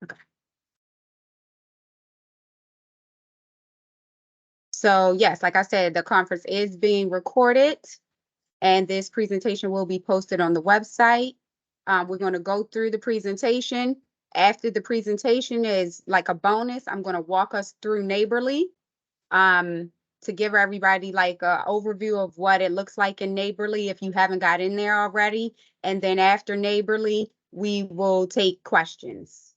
Okay. So yes, like I said, the conference is being recorded and this presentation will be posted on the website. We're going to go through the presentation. After the presentation is like a bonus, I'm going to walk us through Neighborly to give everybody like an overview of what it looks like in Neighborly if you haven't got in there already. And then after Neighborly, we will take questions.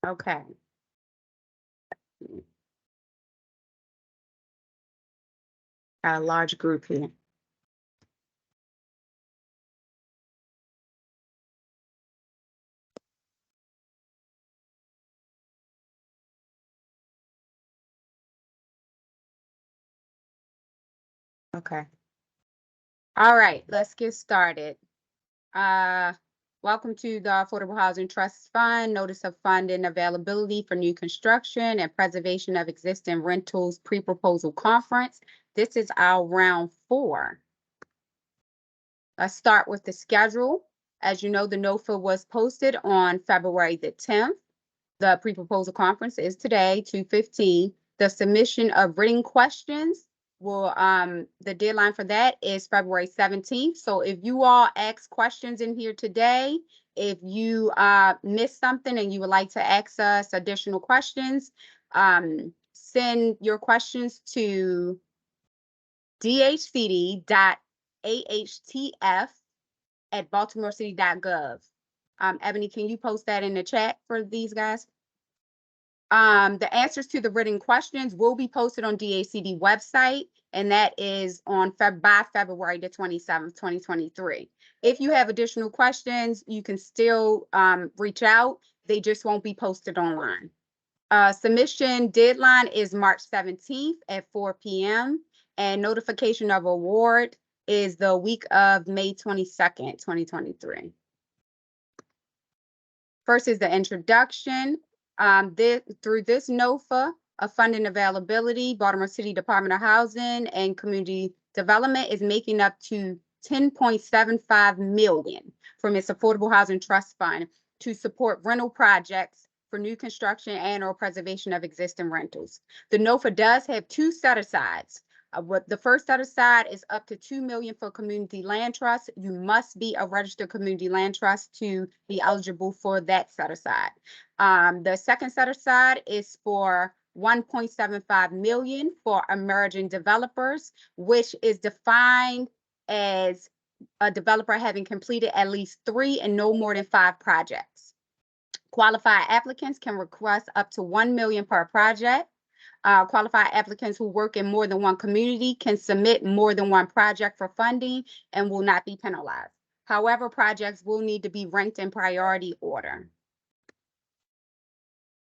Okay. Got a large group here. Okay. All right, let's get started. Welcome to the Affordable Housing Trust Fund, Notice of Fund and Availability for New Construction and Preservation of Existing Rentals Pre-Proposal Conference. This is our round 4. Let's start with the schedule. As you know, the NOFA was posted on February the 10th. The pre-proposal conference is today, 2:15. The submission of written questions will, the deadline for that is February 17th. So if you all ask questions in here today, if you missed something and you would like to ask us additional questions, send your questions to dhcd.ahtf@baltimorecity.gov. Ebony, can you post that in the chat for these guys? The answers to the written questions will be posted on DACD website, and that is on by February the 27th, 2023. If you have additional questions, you can still reach out. They just won't be posted online. Submission deadline is March 17th at 4 p.m. and notification of award is the week of May 22nd, 2023. First is the introduction. Through this NOFA of funding availability, Baltimore City Department of Housing and Community Development is making up to $10.75 million from its Affordable Housing Trust Fund to support rental projects for new construction and or preservation of existing rentals. The NOFA does have 2 set-asides. What the first set aside is up to $2 million for community land trust. You must be a registered community land trust to be eligible for that set aside. The second set aside is for $1.75 million for emerging developers, which is defined as a developer having completed at least 3 and no more than 5 projects. Qualified applicants can request up to $1 million per project. Qualified applicants who work in more than one community can submit more than one project for funding and will not be penalized. However, projects will need to be ranked in priority order.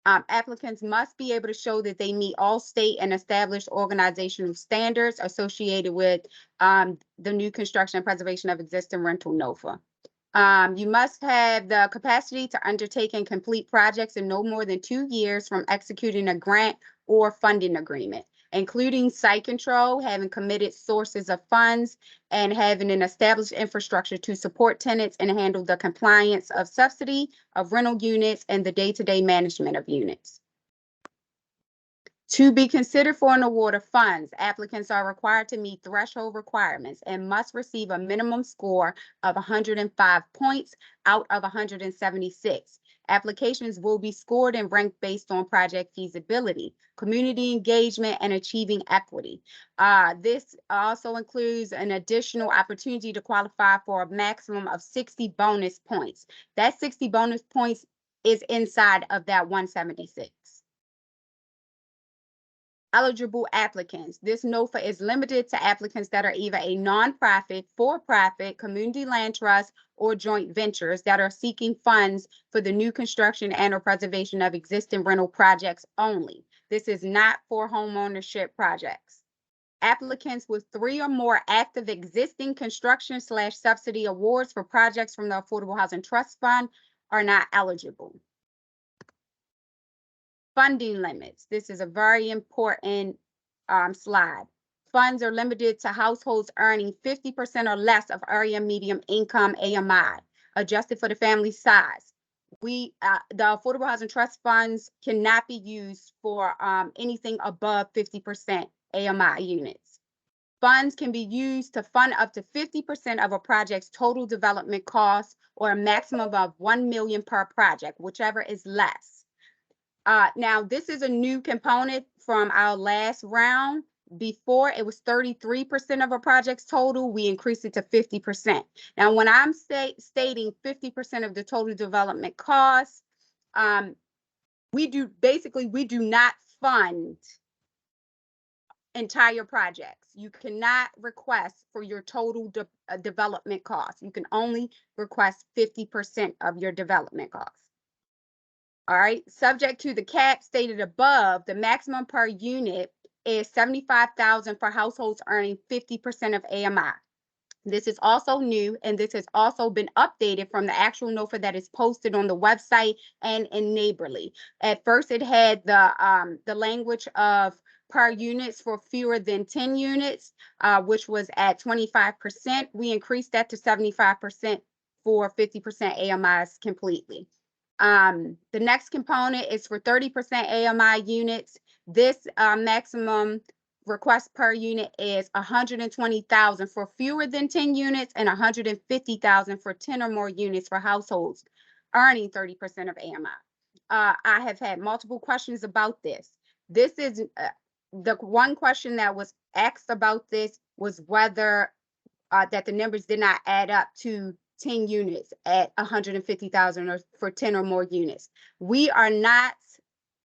Applicants must be able to show that they meet all state and established organizational standards associated with the new construction and preservation of existing rental NOFA. You must have the capacity to undertake and complete projects in no more than 2 years from executing a grant or funding agreement, including site control, having committed sources of funds, and having an established infrastructure to support tenants and handle the compliance of subsidy of rental units and the day-to-day management of units. To be considered for an award of funds, applicants are required to meet threshold requirements and must receive a minimum score of 105 points out of 176. Applications will be scored and ranked based on project feasibility, community engagement, and achieving equity. This also includes an additional opportunity to qualify for a maximum of 60 bonus points. That 60 bonus points is inside of that 176. Eligible applicants. This NOFA is limited to applicants that are either a nonprofit, for-profit, community land trust, or joint ventures that are seeking funds for the new construction and or preservation of existing rental projects only. This is not for homeownership projects. Applicants with 3 or more active existing construction/subsidy awards for projects from the Affordable Housing Trust Fund are not eligible. Funding limits. This is a very important slide. Funds are limited to households earning 50% or less of area median income AMI, adjusted for the family size. The Affordable Housing Trust funds cannot be used for anything above 50% AMI units. Funds can be used to fund up to 50% of a project's total development cost, or a maximum of $1 million per project, whichever is less. Now, this is a new component from our last round. Before, it was 33% of a project's total. We increased it to 50%. Now, when I'm stating 50% of the total development costs, we do not fund entire projects. You cannot request for your total development costs. You can only request 50% of your development costs. All right, subject to the cap stated above, the maximum per unit is $75,000 for households earning 50% of AMI. This is also new, and this has also been updated from the actual NOFA that is posted on the website and in Neighborly. At first, it had the language of per units for fewer than 10 units, which was at 25%. We increased that to 75% for 50% AMIs completely. The next component is for 30% AMI units. This maximum request per unit is $120,000 for fewer than 10 units and $150,000 for 10 or more units for households earning 30% of AMI. I have had multiple questions about this. This is the one question that was asked about this was whether that the numbers did not add up to 10 units at $150,000 or for 10 or more units. We are not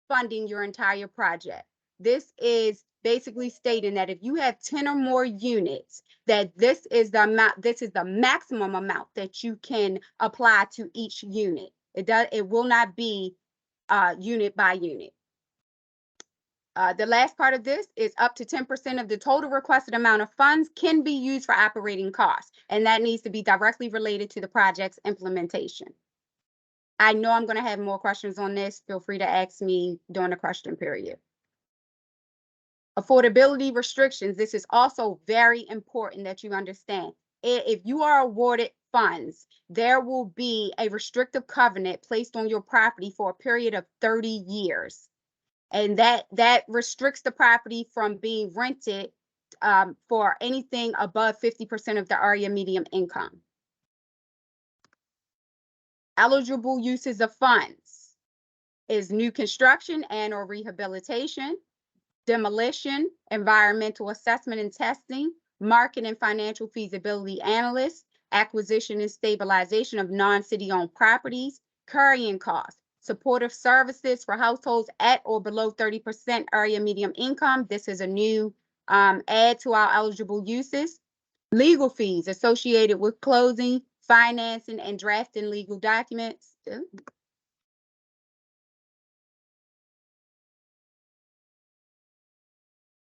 funding your entire project. This is basically stating that if you have 10 or more units, that this is the amount, this is the maximum amount that you can apply to each unit. It will not be unit by unit. The last part of this is up to 10% of the total requested amount of funds can be used for operating costs, and that needs to be directly related to the project's implementation. I know I'm going to have more questions on this. Feel free to ask me during the question period. Affordability restrictions. This is also very important that you understand. If you are awarded funds, there will be a restrictive covenant placed on your property for a period of 30 years. And that restricts the property from being rented for anything above 50% of the area median income. Eligible uses of funds is new construction and or rehabilitation, demolition, environmental assessment and testing, market and financial feasibility analysts, acquisition and stabilization of non-city-owned properties, carrying costs, supportive services for households at or below 30% area median income. This is a new add to our eligible uses. Legal fees associated with closing, financing, and drafting legal documents.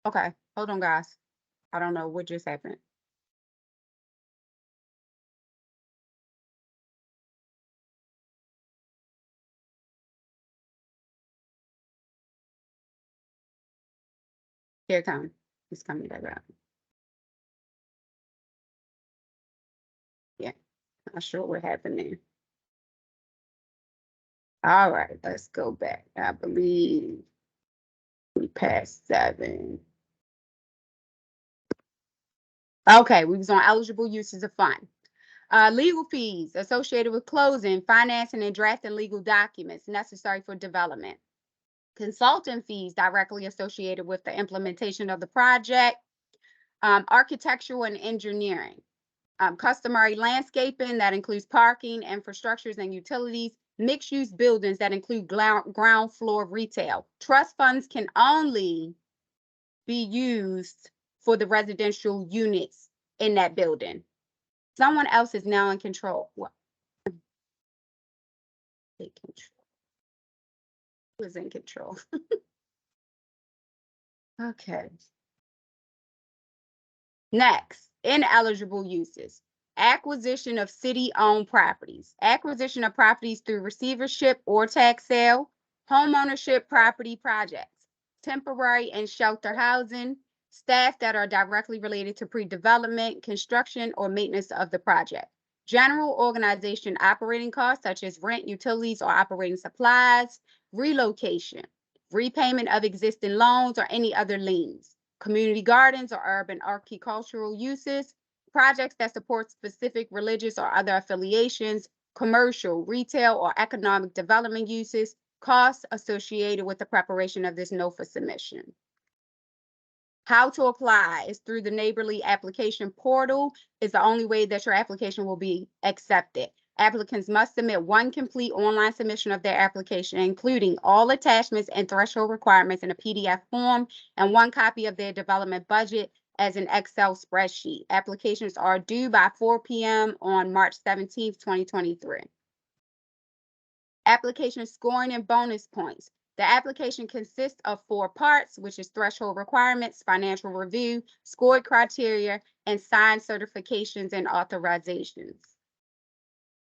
Okay, hold on, guys. I don't know what just happened. Here it comes. It's coming back up. Yeah, not sure what happened there. All right, let's go back. I believe we passed 7. Okay, we was on eligible uses of fund. Legal fees associated with closing, financing, and drafting legal documents necessary for development. Consulting fees directly associated with the implementation of the project. Architectural and engineering. Customary landscaping that includes parking, infrastructures, and utilities. Mixed-use buildings that include ground floor retail. Trust funds can only be used for the residential units in that building. Someone else is now in control. What? Take control. Who is in control? Okay. Next, ineligible uses. Acquisition of city-owned properties. Acquisition of properties through receivership or tax sale. Homeownership property projects. Temporary and shelter housing. Staff that are directly related to pre-development, construction, or maintenance of the project. General organization operating costs such as rent, utilities, or operating supplies. Relocation. Repayment of existing loans or any other liens. Community gardens or urban horticultural uses, projects that support specific religious or other affiliations, commercial, retail, or economic development uses, costs associated with the preparation of this NOFA submission. How to apply is through the Neighborly application portal is the only way that your application will be accepted. Applicants must submit one complete online submission of their application, including all attachments and threshold requirements in a PDF form and one copy of their development budget as an Excel spreadsheet. Applications are due by 4 p.m. on March 17th, 2023. Application scoring and bonus points. The application consists of 4 parts, which is threshold requirements, financial review, scored criteria, and signed certifications and authorizations.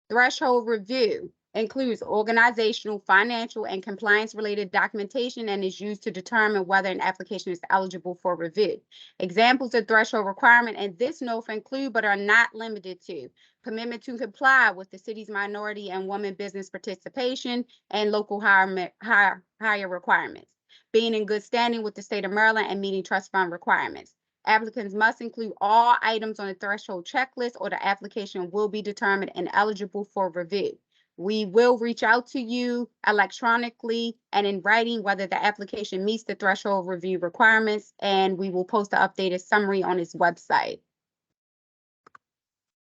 Threshold review includes organizational, financial, and compliance-related documentation and is used to determine whether an application is eligible for review. Examples of threshold requirement in this NOFA include, but are not limited to, commitment to comply with the city's minority and women business participation and local hire requirements, being in good standing with the state of Maryland and meeting trust fund requirements. Applicants must include all items on the threshold checklist or the application will be determined ineligible for review. We will reach out to you electronically and in writing whether the application meets the threshold review requirements, and we will post an updated summary on its website.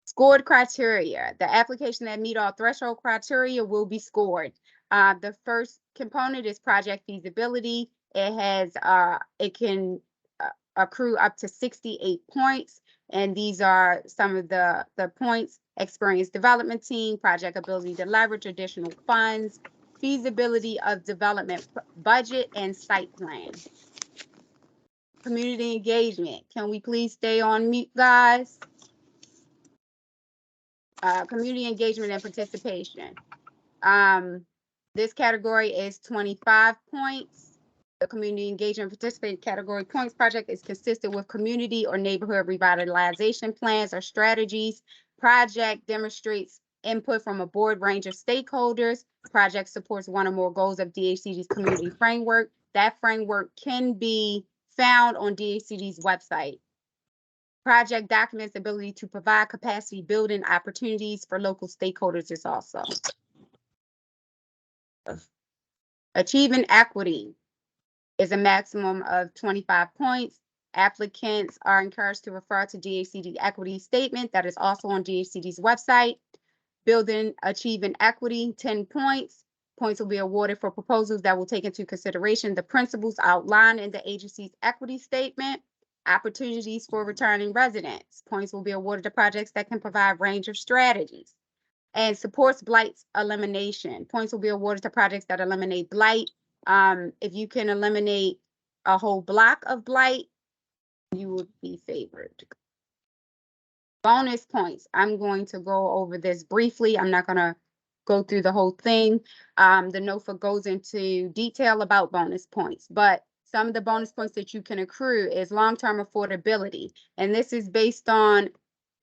Scored criteria. The application that meet all threshold criteria will be scored. The first component is project feasibility. It can accrue up to 68 points. And these are some of the points: experienced development team, project ability to leverage additional funds, feasibility of development budget, and site plan. Community engagement. Can we please stay on mute, guys? Community engagement and participation. This category is 25 points. The community engagement participant category points project is consistent with community or neighborhood revitalization plans or strategies. Project demonstrates input from a broad range of stakeholders. Project supports one or more goals of DHCD's community framework. That framework can be found on DHCD's website. Project documents ability to provide capacity building opportunities for local stakeholders is also. Achieving equity is a maximum of 25 points. Applicants are encouraged to refer to DHCD equity statement that is also on DHCD's website. Building achieving equity, 10 points. Points will be awarded for proposals that will take into consideration the principles outlined in the agency's equity statement. Opportunities for returning residents. Points will be awarded to projects that can provide range of strategies. And supports blight elimination. Points will be awarded to projects that eliminate blight. If you can eliminate a whole block of blight, you would be favored. Bonus points. I'm going to go over this briefly. I'm not going to go through the whole thing. The NOFA goes into detail about bonus points, but some of the bonus points that you can accrue is long-term affordability. And this is based on,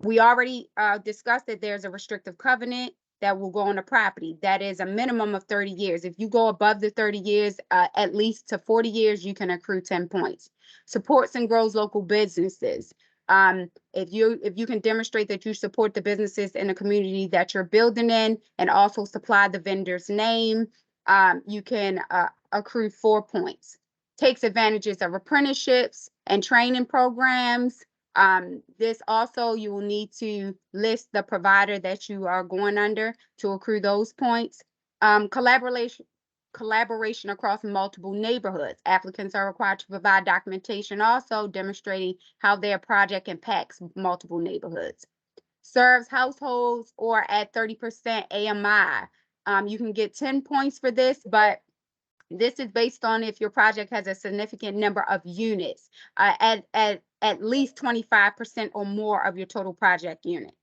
we already discussed that there's a restrictive covenant that will go on the property. That is a minimum of 30 years. If you go above the 30 years, at least to 40 years, you can accrue 10 points. Supports and grows local businesses. If you can demonstrate that you support the businesses in the community that you're building in and also supply the vendor's name, you can accrue 4 points. Takes advantages of apprenticeships and training programs. This also, you will need to list the provider that you are going under to accrue those points. Collaboration collaboration across multiple neighborhoods. Applicants are required to provide documentation also demonstrating how their project impacts multiple neighborhoods. Serves households or at 30% AMI. You can get 10 points for this, but this is based on if your project has a significant number of units, at least 25% or more of your total project units.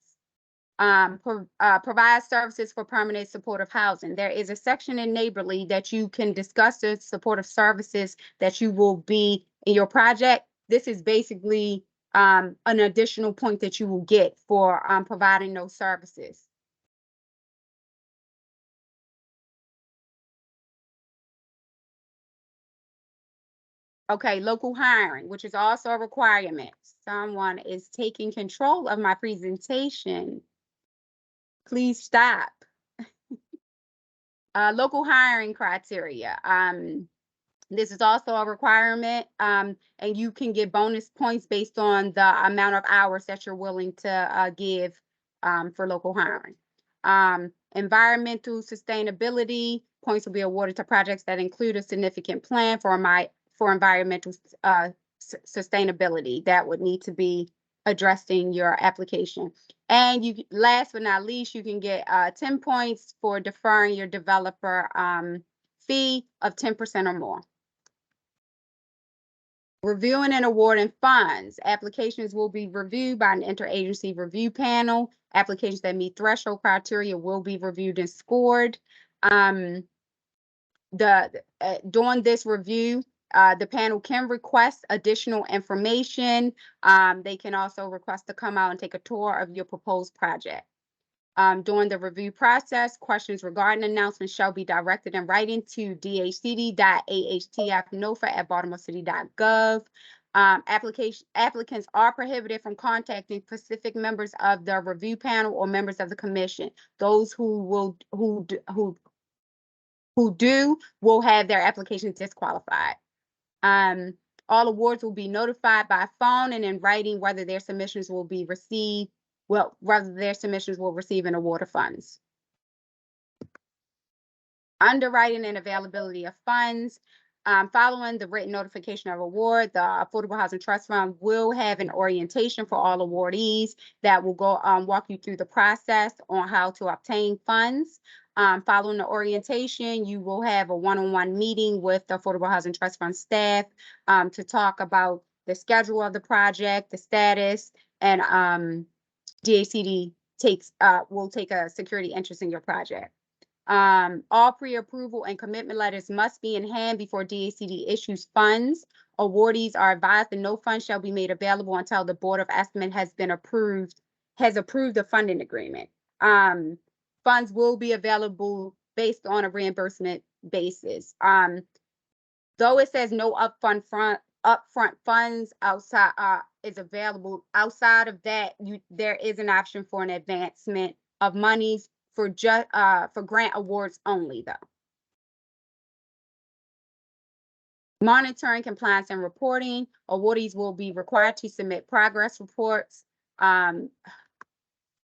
Provide services for permanent supportive housing. There is a section in Neighborly that you can discuss the supportive services that you will be in your project. This is basically an additional point that you will get for providing those services. Okay, local hiring, which is also a requirement. Someone is taking control of my presentation. Please stop. Local hiring criteria. This is also a requirement, and you can get bonus points based on the amount of hours that you're willing to give for local hiring. Environmental sustainability points will be awarded to projects that include a significant plan for environmental sustainability that would need to be addressed in your application. And you, last but not least, you can get 10 points for deferring your developer fee of 10% or more. Reviewing and awarding funds. Applications will be reviewed by an interagency review panel. Applications that meet threshold criteria will be reviewed and scored. During this review, the panel can request additional information. They can also request to come out and take a tour of your proposed project. During the review process, questions regarding announcements shall be directed in writing to dhcd.ahtfnofa@baltimorecity.gov. Applicants are prohibited from contacting specific members of the review panel or members of the commission. Those who do will have their applications disqualified. All awards will be notified by phone and in writing whether their submissions will be received. Whether their submissions will receive an award of funds. Underwriting and availability of funds. Following the written notification of award, the Affordable Housing Trust Fund will have an orientation for all awardees that will go walk you through the process on how to obtain funds. Following the orientation, you will have a one-on-one meeting with the Affordable Housing Trust Fund staff to talk about the schedule of the project, the status, and DHCD will take a security interest in your project. All pre-approval and commitment letters must be in hand before DHCD issues funds. Awardees are advised that no funds shall be made available until the Board of Estimate has approved the funding agreement. Funds will be available based on a reimbursement basis. Though it says no upfront funds is available. Outside of that, there is an option for an advancement of monies for grant awards only, though. Monitoring, compliance, and reporting. Awardees will be required to submit progress reports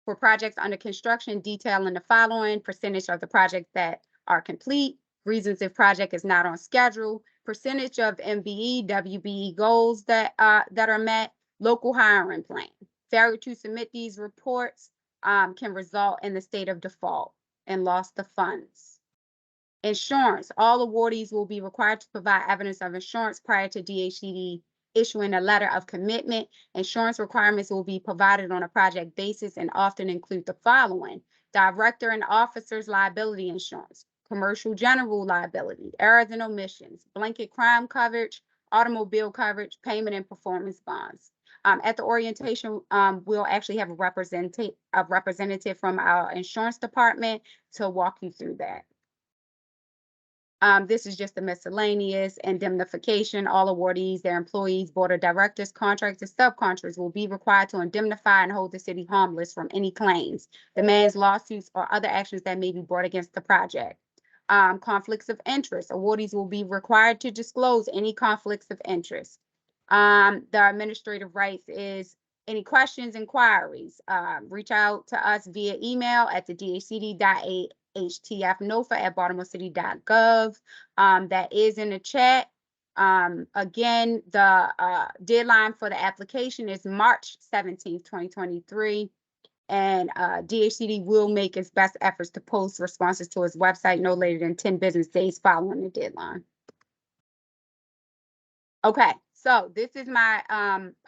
for projects under construction, detailing the following: percentage of the projects that are complete, reasons if project is not on schedule, percentage of MBE, WBE goals that are met, local hiring plan. Failure to submit these reports can result in the state of default and loss of funds. Insurance. All awardees will be required to provide evidence of insurance prior to DHCD issuing a letter of commitment. Insurance requirements will be provided on a project basis and often include the following: director and officers liability insurance, commercial general liability, errors and omissions, blanket crime coverage, automobile coverage, payment and performance bonds. At the orientation, we'll actually have a representative from our insurance department to walk you through that. This is just the miscellaneous indemnification. All awardees, their employees, board of directors, contractors, subcontractors will be required to indemnify and hold the city harmless from any claims, demands, lawsuits, or other actions that may be brought against the project. Conflicts of interest. Awardees will be required to disclose any conflicts of interest. The administrative rights is any questions, inquiries, reach out to us via email at the dhcd.a htfnofa@baltimorecity.gov. That is in the chat. Again, the deadline for the application is March 17th, 2023. And DHCD will make its best efforts to post responses to its website no later than 10 business days following the deadline. Okay, so this is my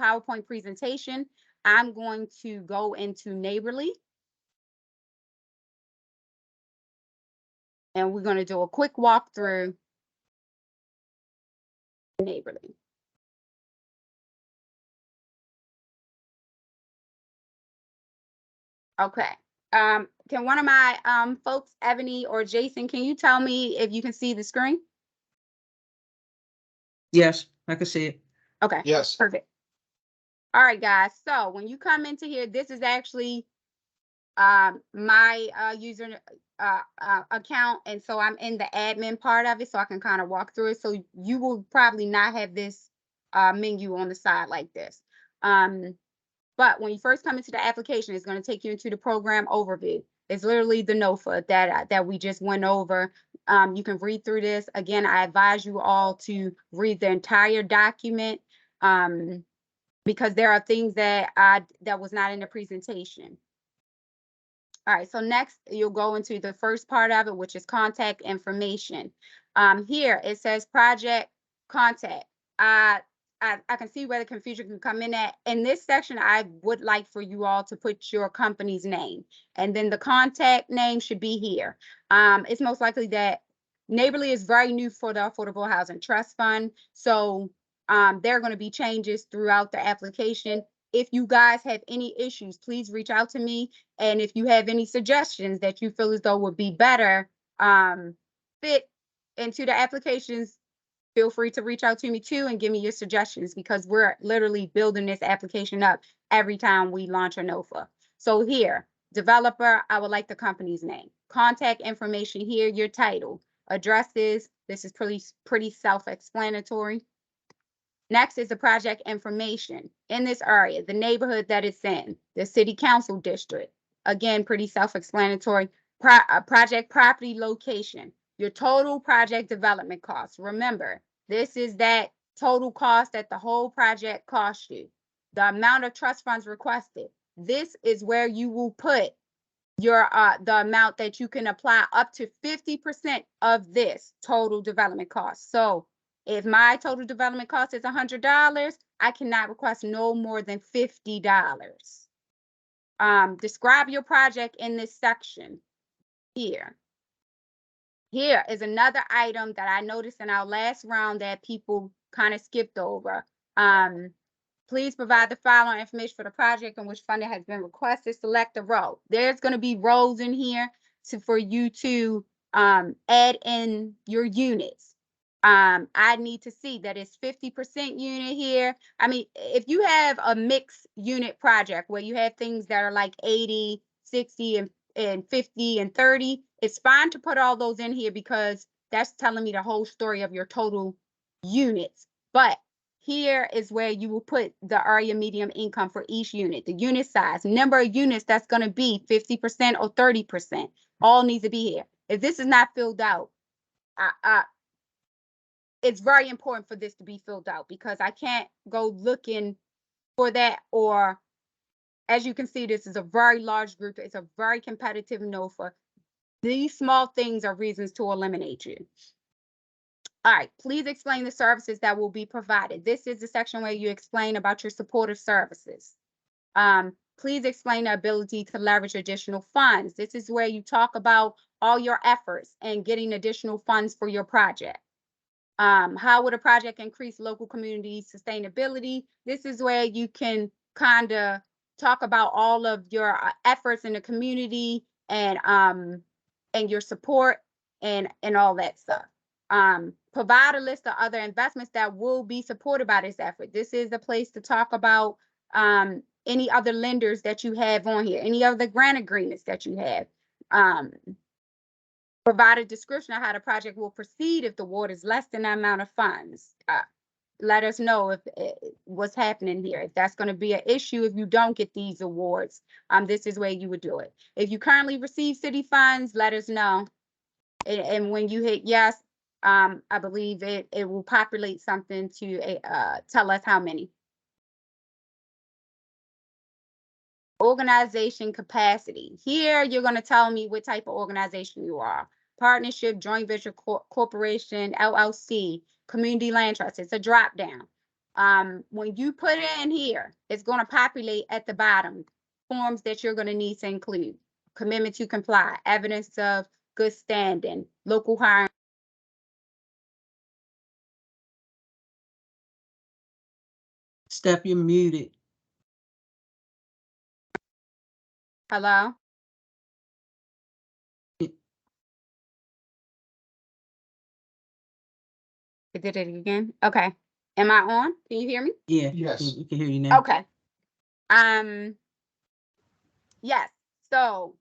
PowerPoint presentation. I'm going to go into Neighborly. And we're going to do a quick walkthrough Neighborly. Okay. Can one of my folks, Ebony or Jason, can you tell me if you can see the screen? Yes, I can see it. Okay. Yes. Perfect. All right, guys. So when you come into here, this is actually my user account, and so I'm in the admin part of it, so I can kind of walk through it. So you will probably not have this menu on the side like this. But when you first come into the application, it's going to take you into the program overview. It's literally the NOFA that we just went over. You can read through this. Again, I advise you all to read the entire document because there are things that was not in the presentation. All right, so next you'll go into the first part of it, which is contact information. Here it says project contact. I can see where the confusion can come in at. In this section, I would like for you all to put your company's name, and then the contact name should be here. It's most likely that Neighborly is very new for the Affordable Housing Trust Fund, so there are going to be changes throughout the application. If you guys have any issues, please reach out to me. And if you have any suggestions that you feel as though would be better fit into the applications, feel free to reach out to me too and give me your suggestions, because we're literally building this application up every time we launch a NOFA. So here, developer, I would like the company's name. Contact information here, your title, addresses. This is pretty self-explanatory. Next is the project information in this area, the neighborhood that it's in, the city council district. Again, pretty self-explanatory. Project property location, your total project development cost. Remember, this is that total cost that the whole project cost you. The amount of trust funds requested. This is where you will put your the amount that you can apply up to 50% of this total development cost. So if my total development cost is $100, I cannot request no more than $50. Describe your project in this section here. Here is another item that I noticed in our last round that people kind of skipped over. Please provide the following information for the project in which funding has been requested. Select a row. There's going to be rows in here for you to add in your units. I need to see that it's 50% unit here. I mean, if you have a mixed unit project where you have things that are like 80, 60, and 50 and 30, it's fine to put all those in here because that's telling me the whole story of your total units. But here is where you will put the area medium income for each unit, the unit size, number of units that's going to be 50% or 30%. All needs to be here. If this is not filled out, it's very important for this to be filled out because I can't go looking for that. Or as you can see, this is a very large group. It's a very competitive NOFA. These small things are reasons to eliminate you. All right, please explain the services that will be provided. This is the section where you explain about your supportive services. Please explain the ability to leverage additional funds. This is where you talk about all your efforts and getting additional funds for your project. How would a project increase local community sustainability? This is where you can kind of talk about all of your efforts in the community and your support and all that stuff. Provide a list of other investments that will be supported by this effort. This is a place to talk about any other lenders that you have on here, any other grant agreements that you have. Provide a description of how the project will proceed if the award is less than the amount of funds. let us know if what's happening here. If that's going to be an issue, if you don't get these awards, this is where you would do it. If you currently receive city funds, let us know. And when you hit yes, I believe it will populate something to tell us how many. Organization capacity. Here, you're going to tell me what type of organization you are. Partnership, joint venture, corporation, LLC, community land trust. It's a drop down. When you put it in here, it's going to populate at the bottom forms that you're going to need to include. Commitment to comply, evidence of good standing, local hiring. Steph, you're muted. Hello? I did it again. Okay. Am I on? Can you hear me? Yeah. Yes. We can hear you now. Okay. Yes. So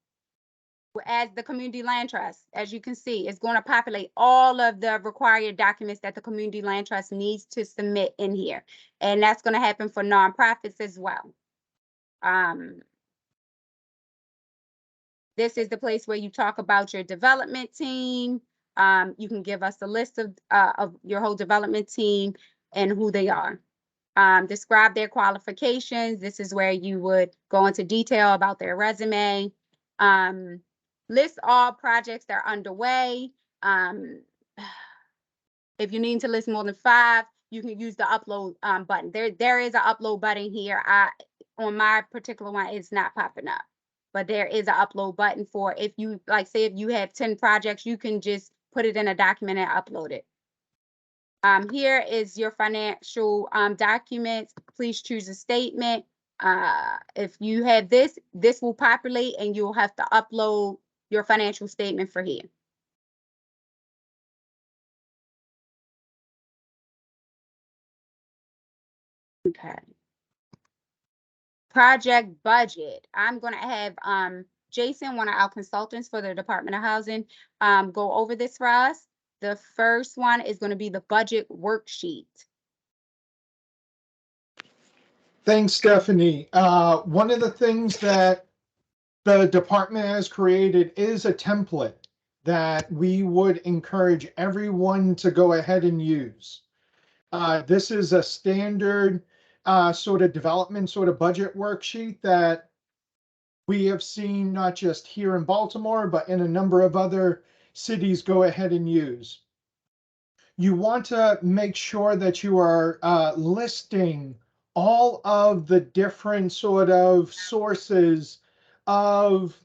as the community land trust, as you can see, it's going to populate all of the required documents that the community land trust needs to submit in here. And that's going to happen for nonprofits as well. This is the place where you talk about your development team. You can give us a list of your whole development team and who they are. Describe their qualifications. This is where you would go into detail about their resume. List all projects that are underway. If you need to list more than 5, you can use the upload button. There is an upload button here. On my particular one, it's not popping up, but there is an upload button for if you say if you have 10 projects, you can just put it in a document and upload it. Here is your financial documents. Please choose a statement. If you have this will populate and you'll have to upload your financial statement for here. Okay. Project budget. I'm going to have Jason, one of our consultants for the Department of Housing, go over this for us. The first one is going to be the budget worksheet. Thanks, Stephanie. One of the things that the department has created is a template that we would encourage everyone to go ahead and use. This is a standard sort of development sort of budget worksheet that we have seen not just here in Baltimore, but in a number of other cities go ahead and use. You want to make sure that you are listing all of the different sort of sources of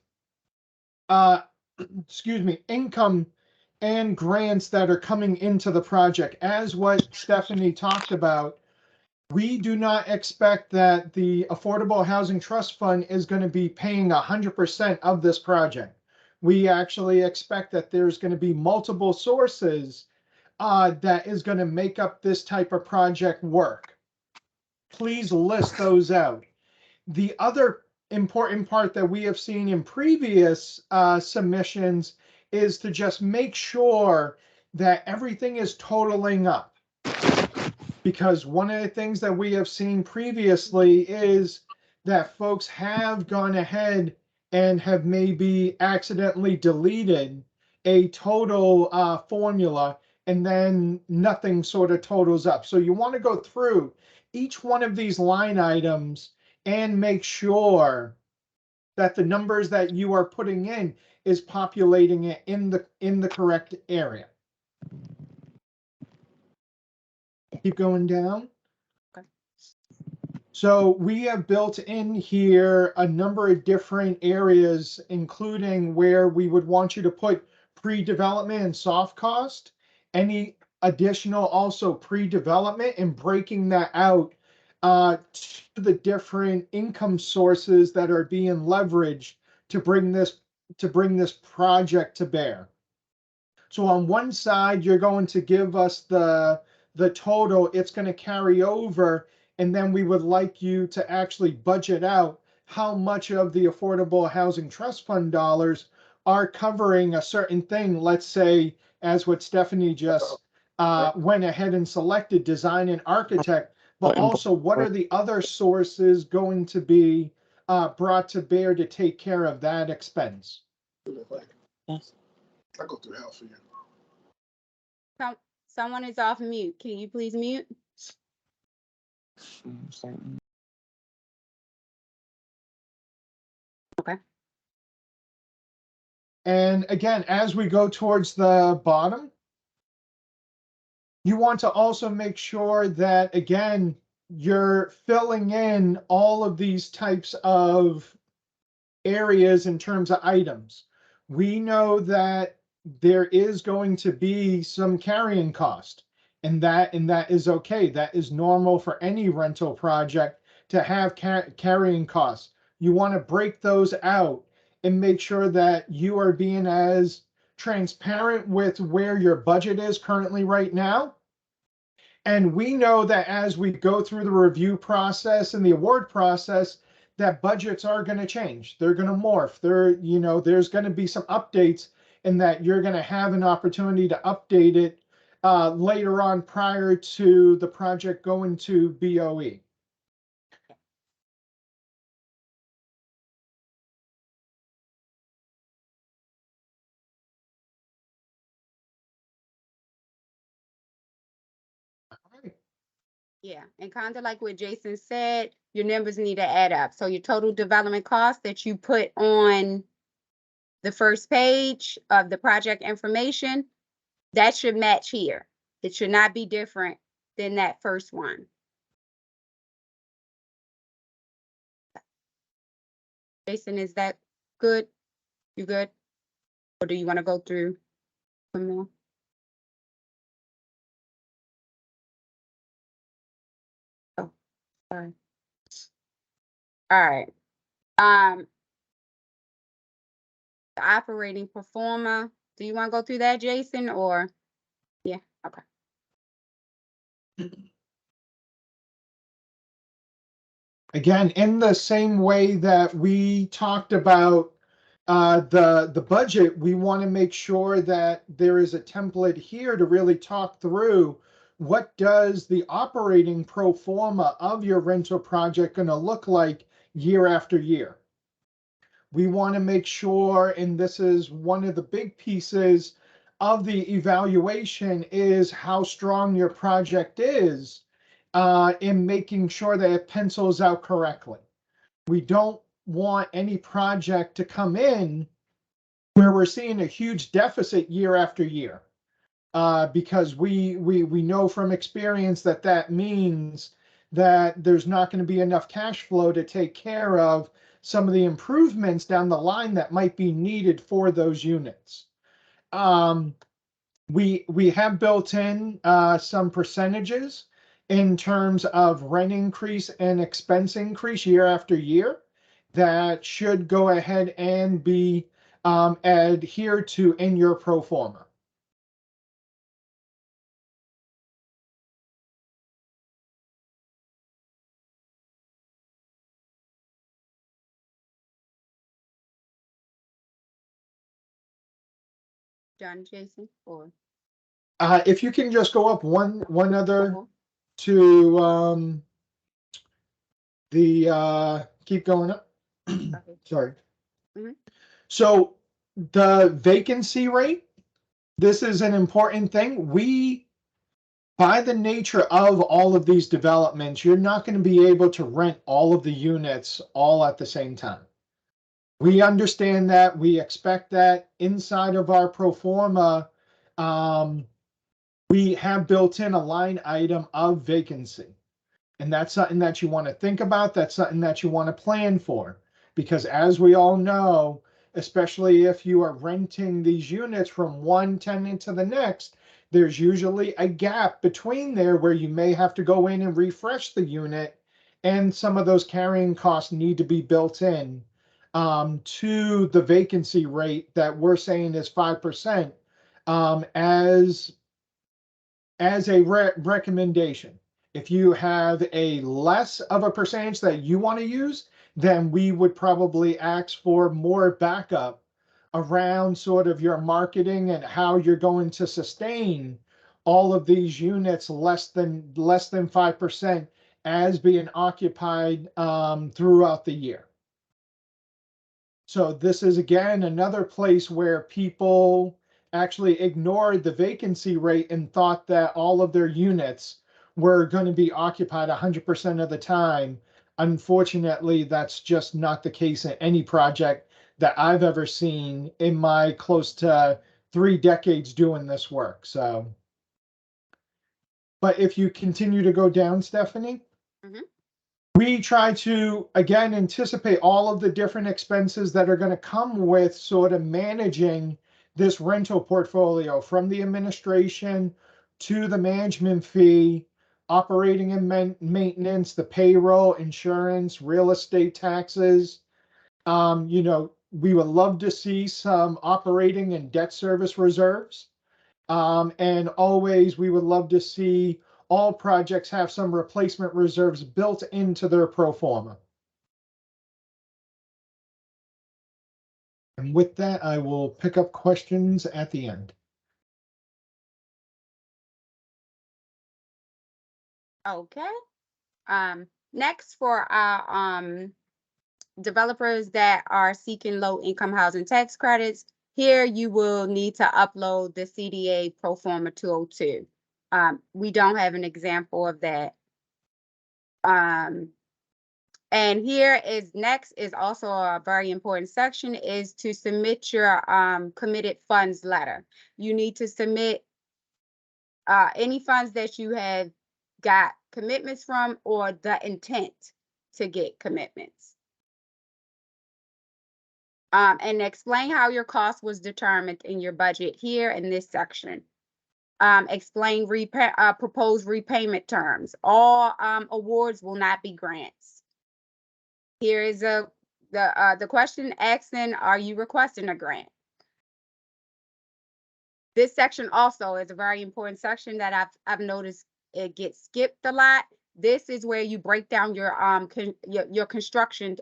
income and grants that are coming into the project. As what Stephanie talked about, we do not expect that the Affordable Housing Trust Fund is going to be paying 100% of this project. We actually expect that there's going to be multiple sources that is going to make up this type of project work. Please list those out. The other important part that we have seen in previous submissions is to just make sure that everything is totaling up. Because one of the things that we have seen previously is that folks have gone ahead and have maybe accidentally deleted a total formula, and then nothing sort of totals up. So you want to go through each one of these line items and make sure that the numbers that you are putting in is populating it in the correct area. Keep going down. Okay. So we have built in here a number of different areas, including where we would want you to put pre-development and soft cost, any additional also pre-development, and breaking that out to the different income sources that are being leveraged to bring this project to bear. So on one side, you're going to give us the total it's going to carry over, and then we would like you to actually budget out how much of the Affordable Housing Trust Fund dollars are covering a certain thing. Let's say, as what Stephanie just went ahead and selected design and architect, but also what are the other sources going to be brought to bear to take care of that expense? Yes. I go through hell for you. Someone is off mute. Can you please mute? Okay. And again, as we go towards the bottom, you want to also make sure that, again, you're filling in all of these types of areas in terms of items. We know that there is going to be some carrying cost, and that is okay. That is normal for any rental project to have carrying costs. You want to break those out and make sure that you are being as transparent with where your budget is currently right now. And we know that as we go through the review process and the award process, that budgets are going to change. They're going to morph. There's going to be some updates, and that you're going to have an opportunity to update it later on prior to the project going to BOE. Yeah, and kind of like what Jason said, your numbers need to add up. So your total development cost that you put on the first page of the project information, that should match here. It should not be different than that first one. Jason, is that good? You good? Or do you want to go through some more? Oh, sorry. All right. The operating performer. Do you want to go through that, Jason, or? Yeah, okay. Again, in the same way that we talked about the budget, we want to make sure that there is a template here to really talk through what does the operating pro forma of your rental project going to look like year after year. We want to make sure, and this is one of the big pieces of the evaluation, is how strong your project is in making sure that it pencils out correctly. We don't want any project to come in where we're seeing a huge deficit year after year, because we know from experience that that means that there's not going to be enough cash flow to take care of some of the improvements down the line that might be needed for those units. We have built in some percentages in terms of rent increase and expense increase year after year that should go ahead and be adhered to in your pro forma. Done, Jason, or? If you can just go up one other to keep going up. Sorry. Mhm. So the vacancy rate, this is an important thing. By the nature of all of these developments, you're not going to be able to rent all of the units all at the same time. We understand that. We expect that. Inside of our pro forma, we have built in a line item of vacancy. And that's something that you want to think about. That's something that you want to plan for. Because as we all know, especially if you are renting these units from one tenant to the next, there's usually a gap between there where you may have to go in and refresh the unit. And some of those carrying costs need to be built in to the vacancy rate that we're saying is 5% as a recommendation. If you have a less of a percentage that you want to use, then we would probably ask for more backup around sort of your marketing and how you're going to sustain all of these units less than 5% as being occupied throughout the year. So this is again another place where people actually ignored the vacancy rate and thought that all of their units were going to be occupied 100% of the time. Unfortunately, that's just not the case in any project that I've ever seen in my close to 3 decades doing this work. So, but if you continue to go down, Stephanie, we try to, again, anticipate all of the different expenses that are going to come with sort of managing this rental portfolio, from the administration to the management fee, operating and maintenance, the payroll, insurance, real estate taxes. We would love to see some operating and debt service reserves. And always, we would love to see all projects have some replacement reserves built into their pro forma. And with that, I will pick up questions at the end. Okay. Next, for our developers that are seeking low income housing tax credits, here you will need to upload the CDA Pro Forma 202. We don't have an example of that. And here is next is also a very important section, is to submit your committed funds letter. You need to submit any funds that you have got commitments from, or the intent to get commitments. And explain how your cost was determined in your budget here in this section. Explain proposed repayment terms. All awards will not be grants. Here is the question asking, are you requesting a grant? This section also is a very important section that I've noticed it gets skipped a lot. This is where you break down your construction,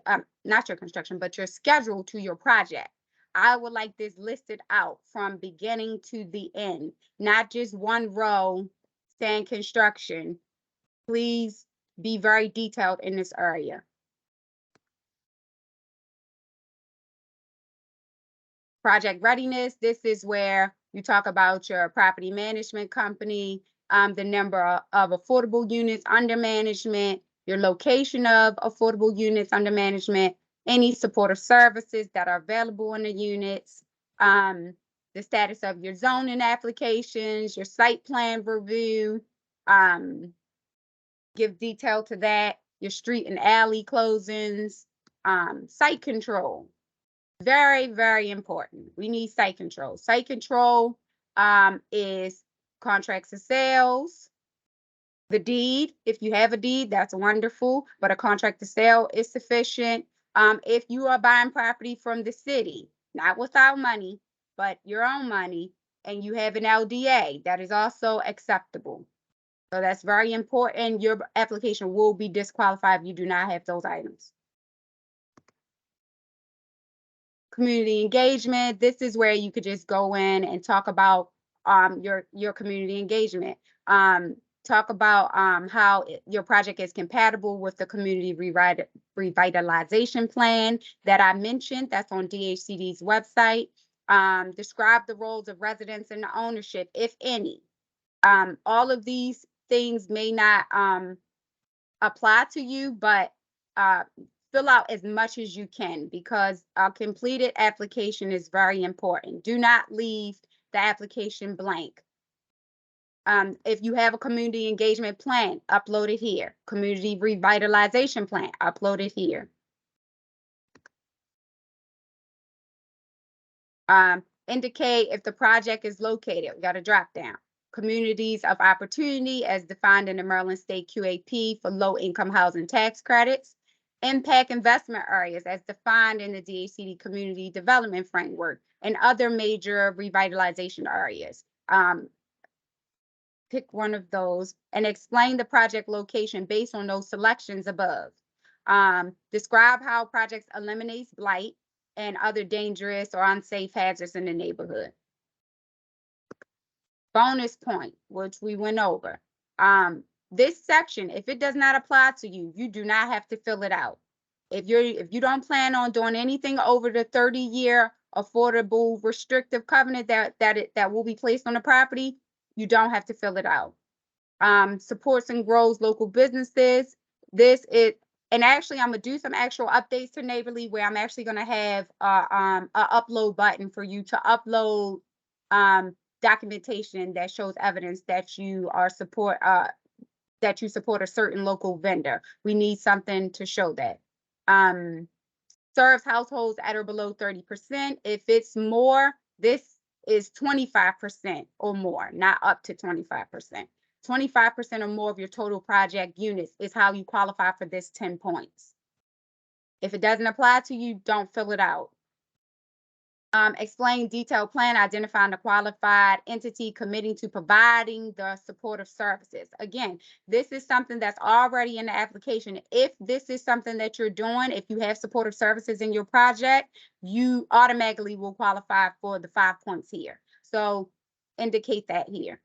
not your construction, but your schedule to your project. I would like this listed out from beginning to the end, not just one row saying construction. Please be very detailed in this area. Project readiness, this is where you talk about your property management company, the number of affordable units under management, your location of affordable units under management, any supportive services that are available in the units, the status of your zoning applications, your site plan review, give detail to that, your street and alley closings, site control. Very, very important. We need site control. Site control is contracts of sales, the deed. If you have a deed, that's wonderful, but a contract to sale is sufficient. If you are buying property from the city, not without money, but your own money, and you have an LDA, that is also acceptable. So that's very important. Your application will be disqualified if you do not have those items. Community engagement, this is where you could just go in and talk about your community engagement. Talk about how your project is compatible with the community revitalization plan that I mentioned. That's on DHCD's website. Describe the roles of residents and the ownership, if any. All of these things may not apply to you, but fill out as much as you can, because a completed application is very important. Do not leave the application blank. If you have a community engagement plan, upload it here. Community revitalization plan, upload it here. Indicate if the project is located. We got a drop down. Communities of opportunity as defined in the Maryland State QAP for low income housing tax credits. Impact investment areas as defined in the DHCD Community Development Framework and other major revitalization areas. Pick one of those and explain the project location based on those selections above. Describe how projects eliminates blight and other dangerous or unsafe hazards in the neighborhood. bonus point, which we went over. This section, if it does not apply to you, you do not have to fill it out. If you don't plan on doing anything over the 30-year affordable restrictive covenant that will be placed on the property, you don't have to fill it out. Supports and grows local businesses. And actually I'm gonna do some actual updates to Neighborly where I'm actually gonna have a upload button for you to upload documentation that shows evidence that you support a certain local vendor. We need something to show that. Serves households at or below 30%. If it's more, this is 25% or more, not up to 25%. 25% or more of your total project units is how you qualify for this 10 points. If it doesn't apply to you, don't fill it out. Explain detailed plan, identifying the qualified entity committing to providing the supportive services. Again, this is something that's already in the application. If this is something that you're doing, if you have supportive services in your project, you automatically will qualify for the 5 points here. So indicate that here.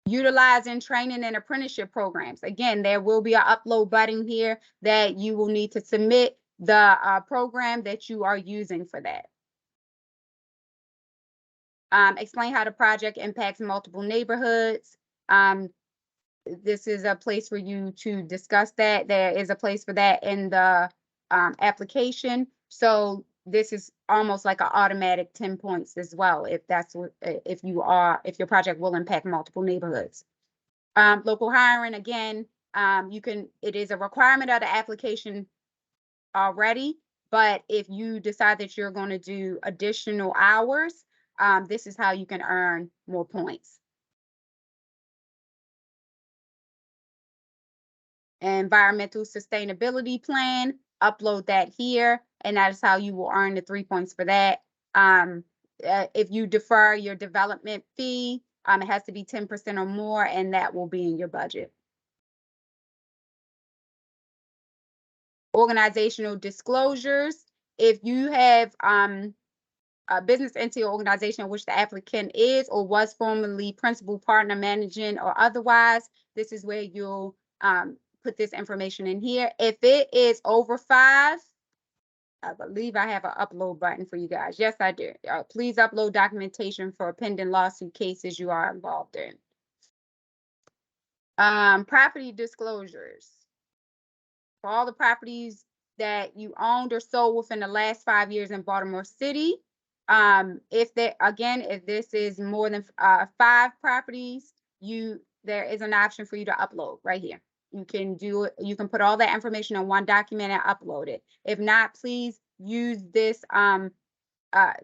Utilizing training and apprenticeship programs. Again, there will be an upload button here that you will need to submit the program that you are using for that. Explain how the project impacts multiple neighborhoods. This is a place for you to discuss that. There is a place for that in the application. So this is almost like an automatic 10 points as well, if that's what, if your project will impact multiple neighborhoods. Local hiring, again, it is a requirement of the application already, but if you decide that you're going to do additional hours, this is how you can earn more points. Environmental sustainability plan, upload that here, and that is how you will earn the 3 points for that. If you defer your development fee, it has to be 10% or more, and that will be in your budget. Organizational disclosures. If you have a business entity or organization in which the applicant is or was formerly principal partner, managing, or otherwise, this is where you'll put this information in here. If it is over 5, I believe I have an upload button for you guys. Yes, I do. Please upload documentation for pending lawsuit cases you are involved in. Property disclosures. For all the properties that you owned or sold within the last 5 years in Baltimore City. If this is more than 5 properties, there is an option for you to upload right here. You can put all that information in one document and upload it. If not, please use this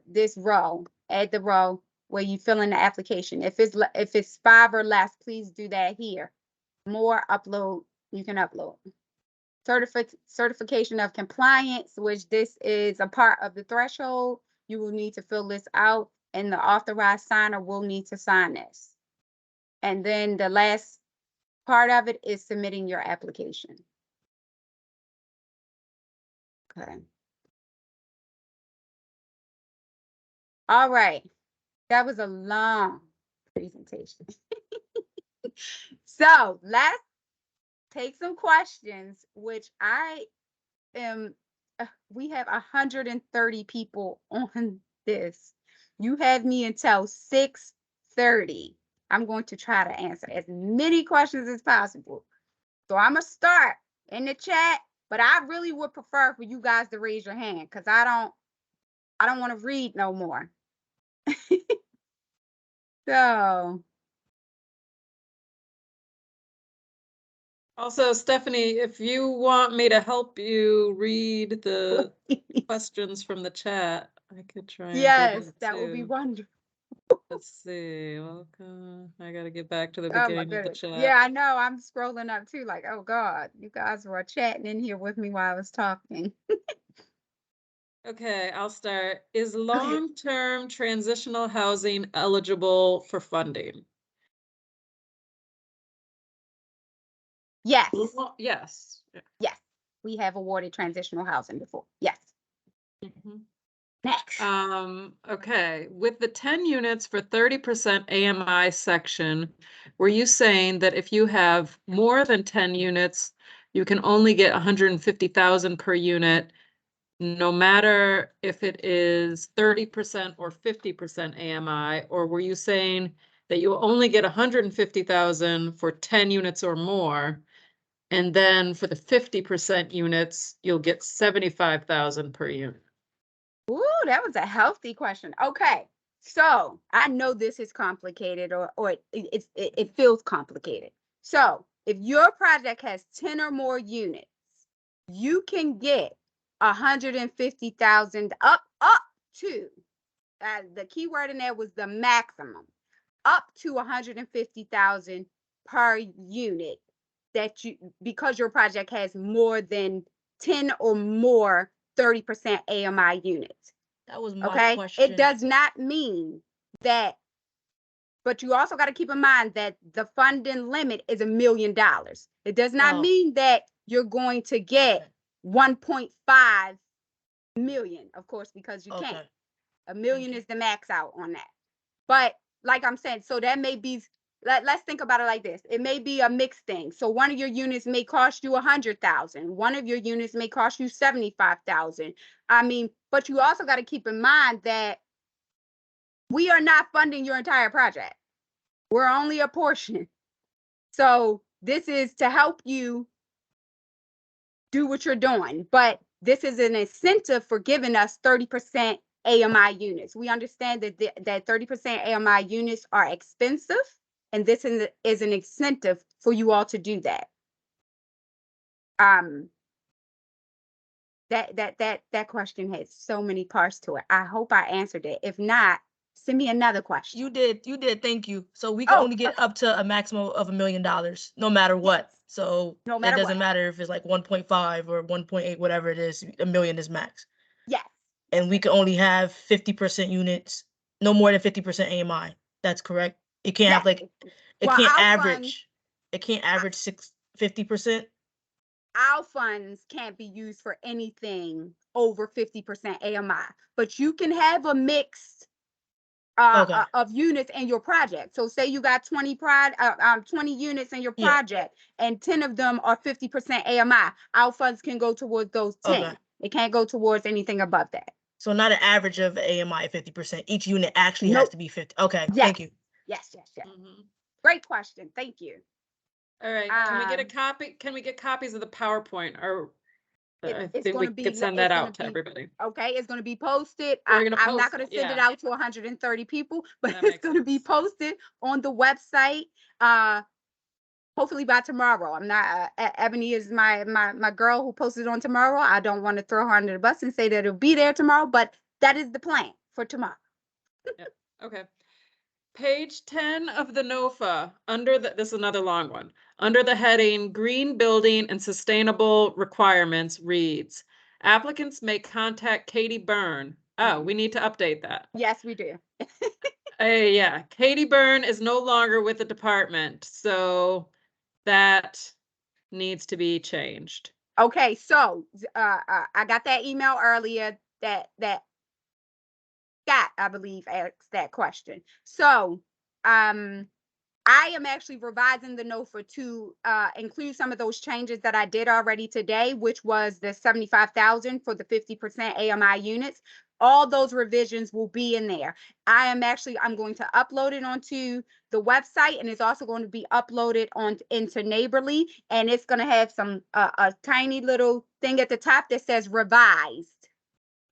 this row, add the row where you fill in the application. If it's 5 or less, please do that here. More, upload, you can upload. Certification of compliance, which this is a part of the threshold. You will need to fill this out, and the authorized signer will need to sign this. And then the last part of it is submitting your application. Okay. All right. That was a long presentation. So let's take some questions, which we have 130 people on this. You have me until 6:30. I'm going to try to answer as many questions as possible. So I'm gonna start in the chat, but I really would prefer for you guys to raise your hand because I don't want to read no more. So Also, Stephanie, if you want me to help you read the questions from the chat, I could try and do yes, that would be too. wonderful. Let's see. Welcome. I gotta get back to the Oh my beginning of the goodness. chat. Yeah, I know. I'm scrolling up too, like, oh God, you guys were chatting in here with me while I was talking. Okay, I'll start. Is long-term transitional housing eligible for funding? Yes, Yes. yes. We have awarded transitional housing before. Yes. Mhm. Next. Okay, with the 10 units for 30% AMI section, were you saying that if you have more than 10 units, you can only get 150,000 per unit, no matter if it is 30% or 50% AMI? Or were you saying that you only get 150,000 for 10 units or more, and then for the 50% units, you'll get 75,000 per unit? Ooh, that was a healthy question. Okay, so I know this is complicated, or it feels complicated. So if your project has 10 or more units, you can get 150,000 up to, the key word in there was the maximum, up to 150,000 per unit, that you, because your project has more than 10 or more 30% AMI units. That was my Okay, question. it does not mean that, but you also got to keep in mind that the funding limit is $1 million. It does not Oh. mean that you're going to get Okay. 1.5 million, of course, because you can't. Okay. $1 million you. is the max out on that. But like I'm saying, so that may be, let's think about it like this. It may be a mixed thing. So one of your units may cost you 100,000. One of your units may cost you 75,000. I mean, but you also got to keep in mind that we are not funding your entire project. We're only a portion. So this is to help you do what you're doing, but this is an incentive for giving us 30% AMI units. We understand that that 30% AMI units are expensive, and this is an incentive for you all to do that. That question has so many parts to it. I hope I answered it. If not, send me another question. You did. Thank you. So we can only get up to a maximum of $1 million, no matter what. Yes. So No matter it doesn't what. matter if it's like 1.5 or 1.8, whatever it is. $1 million is max. Yes. And we can only have 50% units, no more than 50% AMI. That's correct. It can't have like, it Well, can't our average. It can't average 50%. Our funds can't be used for anything over 50% AMI, but you can have a mix Okay. of units in your project. So say you got 20 units in your Yeah. project, and 10 of them are 50% AMI. Our funds can go towards those 10. Okay. It can't go towards anything above that. So not an average of AMI at 50%. Each unit actually has Nope. to be 50. Okay. Yes. Thank you. Yes. Mhm. Great question. Thank you. All right, can we get a copy? Can we get copies of the PowerPoint, or I It's think going we to be, could send that out to everybody? Okay, it's going to be posted. We're gonna I'm not post going to it, send it yeah. out to 130 people, but That it's makes going to be sense. posted on the website. Hopefully by tomorrow. I'm not, Ebony is my girl who posted on tomorrow. I don't want to throw her under the bus and say that it'll be there tomorrow, but that is the plan for tomorrow. Yeah. Okay. Page 10 of the NOFA, under the, this is another long one, under the heading Green Building and Sustainable Requirements reads, applicants may contact Katie Byrne. Oh, we need to update that. Yes, we do. Yeah, Katie Byrne is no longer with the department, so that needs to be changed. Okay, so I got that email earlier that Scott, I believe, asked that question. So I am actually revising the NOFA to include some of those changes that I did already today, which was the 75,000 for the 50% AMI units. All those revisions will be in there. I'm going to upload it onto the website, and it's also going to be uploaded into Neighborly, and it's going to have some a tiny little thing at the top that says revised.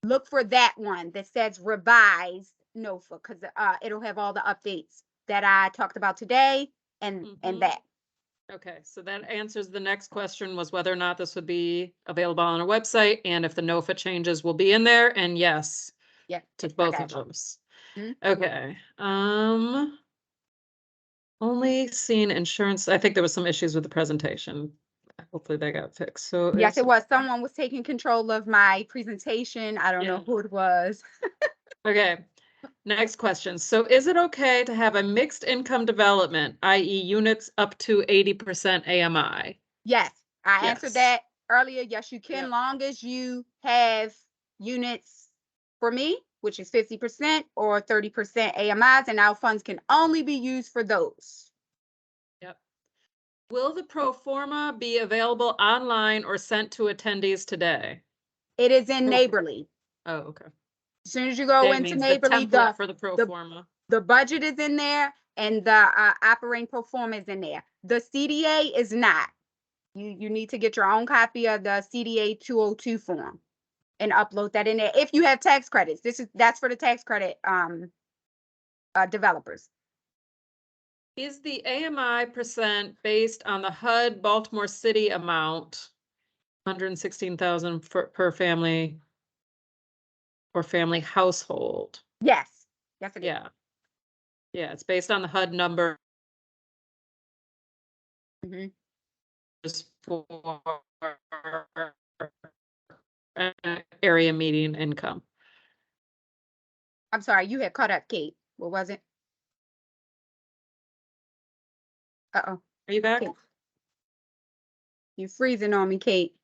Look for that one that says revised NOFA, because it'll have all the updates that I talked about today and that. Okay, so that answers the next question, was whether or not this would be available on our website, and if the NOFA changes will be in there, and yes. Yeah, to both of those. Okay. Only seen insurance. I think there was some issues with the presentation. Hopefully they got fixed. So yes, it was. Someone was taking control of my presentation. I don't know who it was. Okay. Next question. So is it okay to have a mixed income development, i.e. units up to 80% AMI? Yes, I answered that earlier. Yes, you can, Yep. long as you have units for me, which is 50% or 30% AMIs, and our funds can only be used for those. Yep. Will the pro forma be available online or sent to attendees today? It is in Oh. Neighborly. Oh, okay. As soon as you go That into means the Neighborly, template for the pro the- forma. the budget is in there and the operating pro forma is in there. The CDA is not. You need to get your own copy of the CDA 202 form and upload that in there. If you have tax credits, that's for the tax credit developers. Is the AMI percent based on the HUD Baltimore City amount, 116,000 per family or family household? Yes. Yes, it is. Yeah. Yeah, it's based on the HUD number Mhm. for area median income. I'm sorry, you had caught up, Kate. What was it? Uh-oh. Are you back? Kate. You're freezing on me, Kate.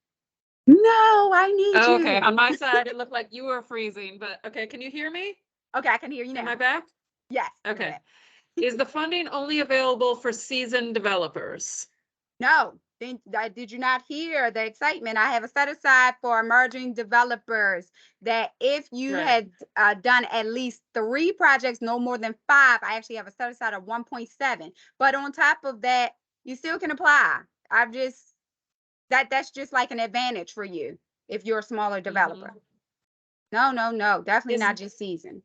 No, I need Oh, you. okay, on my side, it looked like you were freezing, but okay, can you hear me? Okay, I can hear you now. Am I back? Yes. you're Okay. back. Is the funding only available for seasoned developers? No, did you not hear the excitement? I have a set aside for emerging developers that if you Right. had done at least 3 projects, no more than 5, I actually have a set aside of 1.7. But on top of that, you still can apply. That's just like an advantage for you if you're a smaller developer. No, definitely Is- not just season.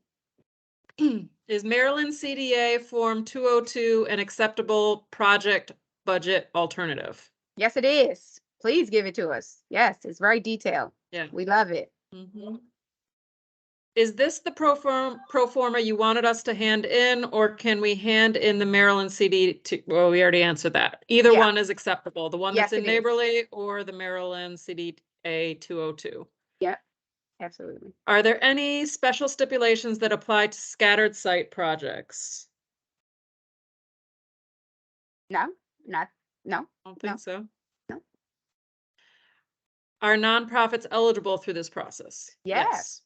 Is Maryland CDA Form 202 an acceptable project budget alternative? Yes, it is. Please give it to us. Yes, it's very detailed. Yeah. We love it. Is this the pro forma you wanted us to hand in, or can we hand in the Maryland CD to, well, we already answered that. Either Yeah. one is acceptable, the one that's Yes, in it is. Neighborly or the Maryland CDA 202. Yep, absolutely. Are there any special stipulations that apply to scattered site projects? No. I don't think No. so. No. Are nonprofits eligible through this process? Yes.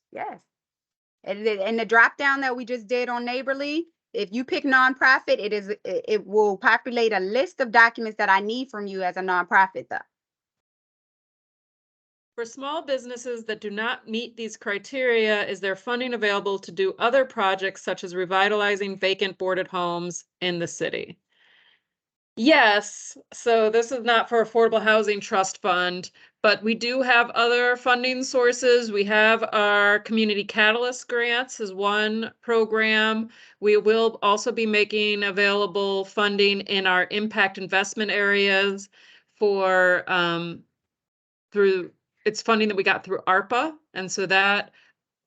And the drop down that we just did on Neighborly, if you pick nonprofit, it will populate a list of documents that I need from you as a nonprofit though. For small businesses that do not meet these criteria, is there funding available to do other projects such as revitalizing vacant boarded homes in the city? Yes, so this is not for Affordable Housing Trust Fund, but we do have other funding sources. We have our Community Catalyst grants as one program. We will also be making available funding in our impact investment areas for through it's funding that we got through ARPA. And so that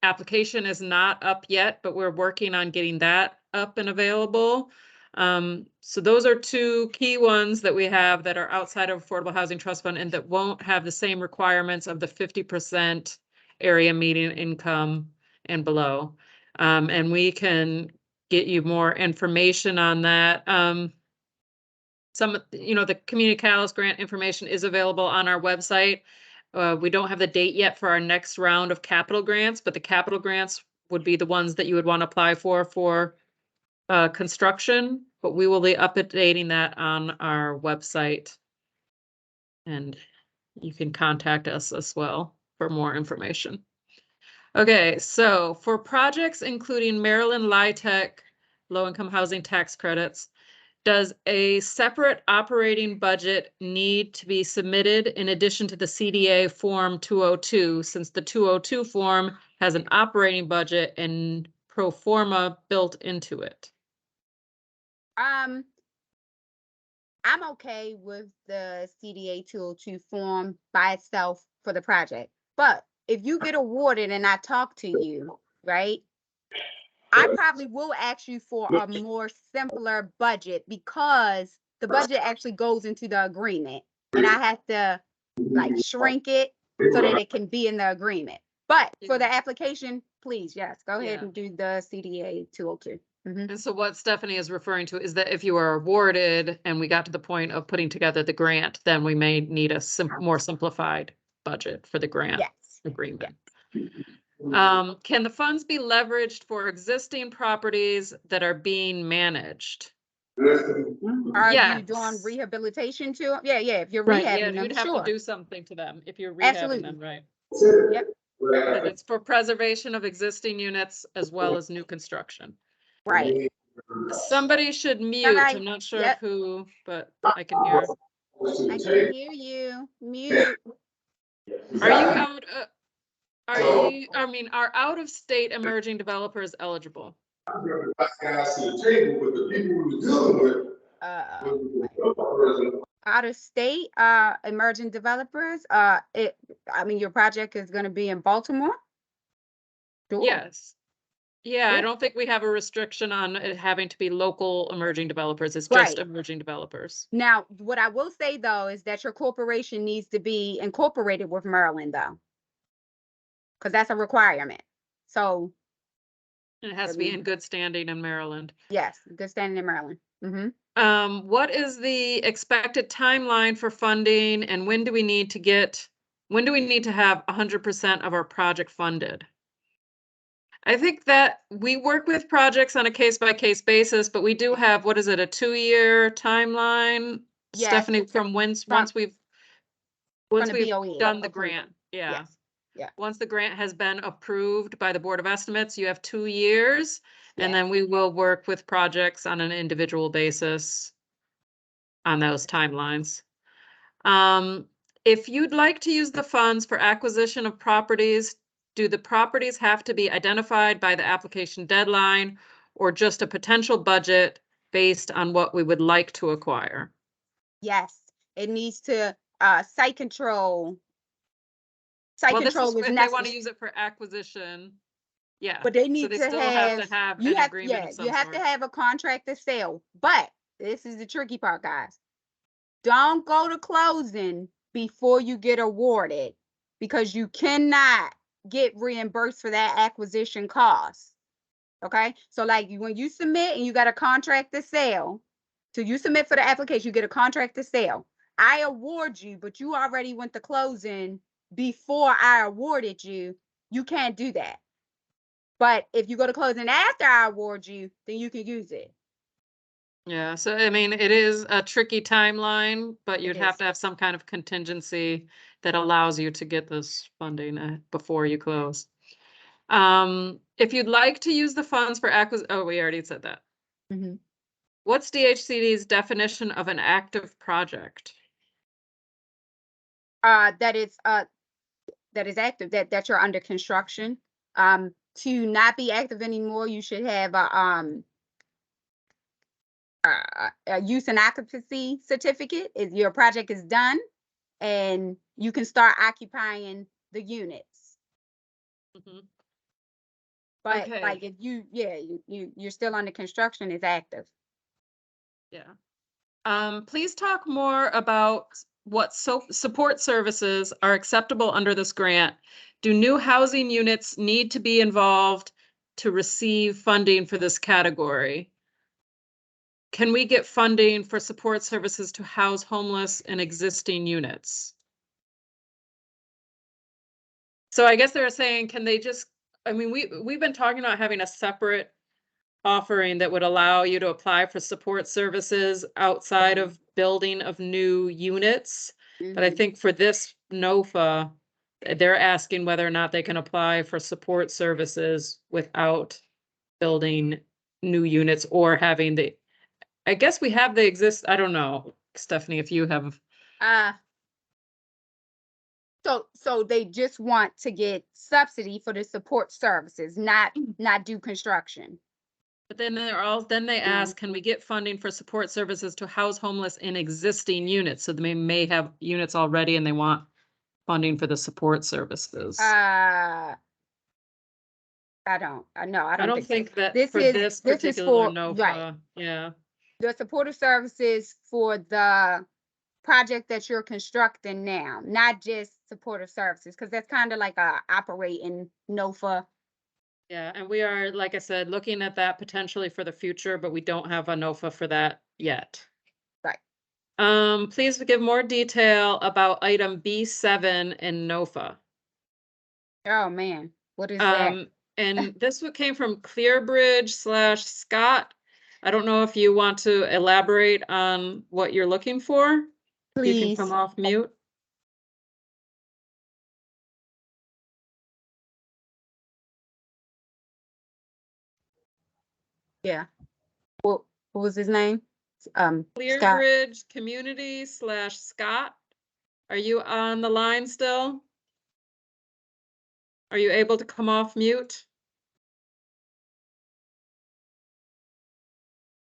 application is not up yet, but we're working on getting that up and available. So those are 2 key ones that we have that are outside of Affordable Housing Trust Fund and that won't have the same requirements of the 50% area median income and below. And we can get you more information on that. The Community Catalyst grant information is available on our website. We don't have the date yet for our next round of capital grants, but the capital grants would be the ones that you would want to apply for construction, but we will be updating that on our website. And you can contact us as well for more information. Okay, so for projects including Maryland LIHTC low-income housing tax credits, does a separate operating budget need to be submitted in addition to the CDA Form 202, since the 202 form has an operating budget and pro forma built into it? I'm okay with the CDA 202 form by itself for the project. But if you get awarded and I talk to you, right? I probably will ask you for a more simpler budget because the budget actually goes into the agreement and I have to like shrink it so that it can be in the agreement. But for the application, please, yes, go ahead Yeah. and do the CDA 202. And so what Stephanie is referring to is that if you are awarded and we got to the point of putting together the grant, then we may need a more simplified budget for the grant Yes. agreement. Can the funds be leveraged for existing properties that are being managed? Are you doing Yes. rehabilitation to them? Yeah, if you're Right, yeah, rehabbing them, you'd have to sure. do something to them if you're rehabbing Absolutely. them, right? Yep. But it's for preservation of existing units as well as new construction. Right. Somebody should mute. Somebody- I'm not sure yep. who, but I can hear. I can hear you. Mute. Are you out? Are out of state emerging developers eligible? Out of state, emerging developers, your project is gonna be in Baltimore? Sure. Yes. Yeah, I Sure. don't think we have a restriction on it having to be local emerging developers. It's just Right. emerging developers. Now, what I will say though, is that your corporation needs to be incorporated with Maryland though. Cause that's a requirement. So, It has to be in good standing in Maryland. yes, good standing in Maryland. Mm-hmm. What is the expected timeline for funding and when do we need to have 100% of our project funded? I think that we work with projects on a case-by-case basis, but we do have, what is it, a 2-year timeline? Yes. Stephanie, from once we've the BOE done the approval. grant, yeah. Yes. Yeah. Once the grant has been approved by the Board of Estimates, you have 2 years, and Yes. then we will work with projects on an individual basis on those timelines. If you'd like to use the funds for acquisition of properties, do the properties have to be identified by the application deadline or just a potential budget based on what we would like to acquire? Yes, it needs to, site control. Well, this is Control is if they want to necessary, use it for acquisition. Yeah. but they So need they to still have, have to have you an have, agreement yeah, of some you have to sort. have a contract to sell. But this is the tricky part, guys. Don't go to closing before you get awarded, because you cannot get reimbursed for that acquisition cost. Okay, so like when you submit and you got a contract to sell, so you submit for the application, you get a contract to sell. I award you, but you already went to closing before I awarded you. You can't do that. But if you go to closing after I award you, then you can use it. Yeah, so I mean, it is a tricky timeline, but you'd have is. to have some kind of contingency that allows you to get this funding before you close. If you'd like to use the funds for oh, we already said that. Mm-hmm. What's DHCD's definition of an active project? That is active, that you're under construction. To not be active anymore, you should have a use and occupancy certificate. If your project is done and you can start occupying the units. Mhm. But Okay. like if you're still under construction, it's active. Yeah. Please talk more about what support services are acceptable under this grant. Do new housing units need to be involved to receive funding for this category? Can we get funding for support services to house homeless in existing units? So I guess they're saying, can they just, I mean, we've been talking about having a separate offering that would allow you to apply for support services outside of building of new units. But I Mhm. think for this NOFA, they're asking whether or not they can apply for support services without building new units or having I guess we have I don't know, Stephanie, if you have. So they just want to get subsidy for the support services, not do construction. But then they ask, can we get funding for support services to house homeless in existing units? So they may have units already and they want funding for the support services. I don't think so. that This for is- this this is particular for- NOFA, right. yeah. The supportive services for the project that you're constructing now, not just supportive services, because that's kind of like a operating NOFA. Yeah, and we are, like I said, looking at that potentially for the future, but we don't have a NOFA for that yet. Right. Please give more detail about item B7 in NOFA. Oh man, What is that? And this one came from Clearbridge/Scott. I don't know if you want to elaborate on what you're looking for. You can Please. come off mute. Yeah. What was his name? Scott. Clearbridge Community/Scott. Are you on the line still? Are you able to come off mute?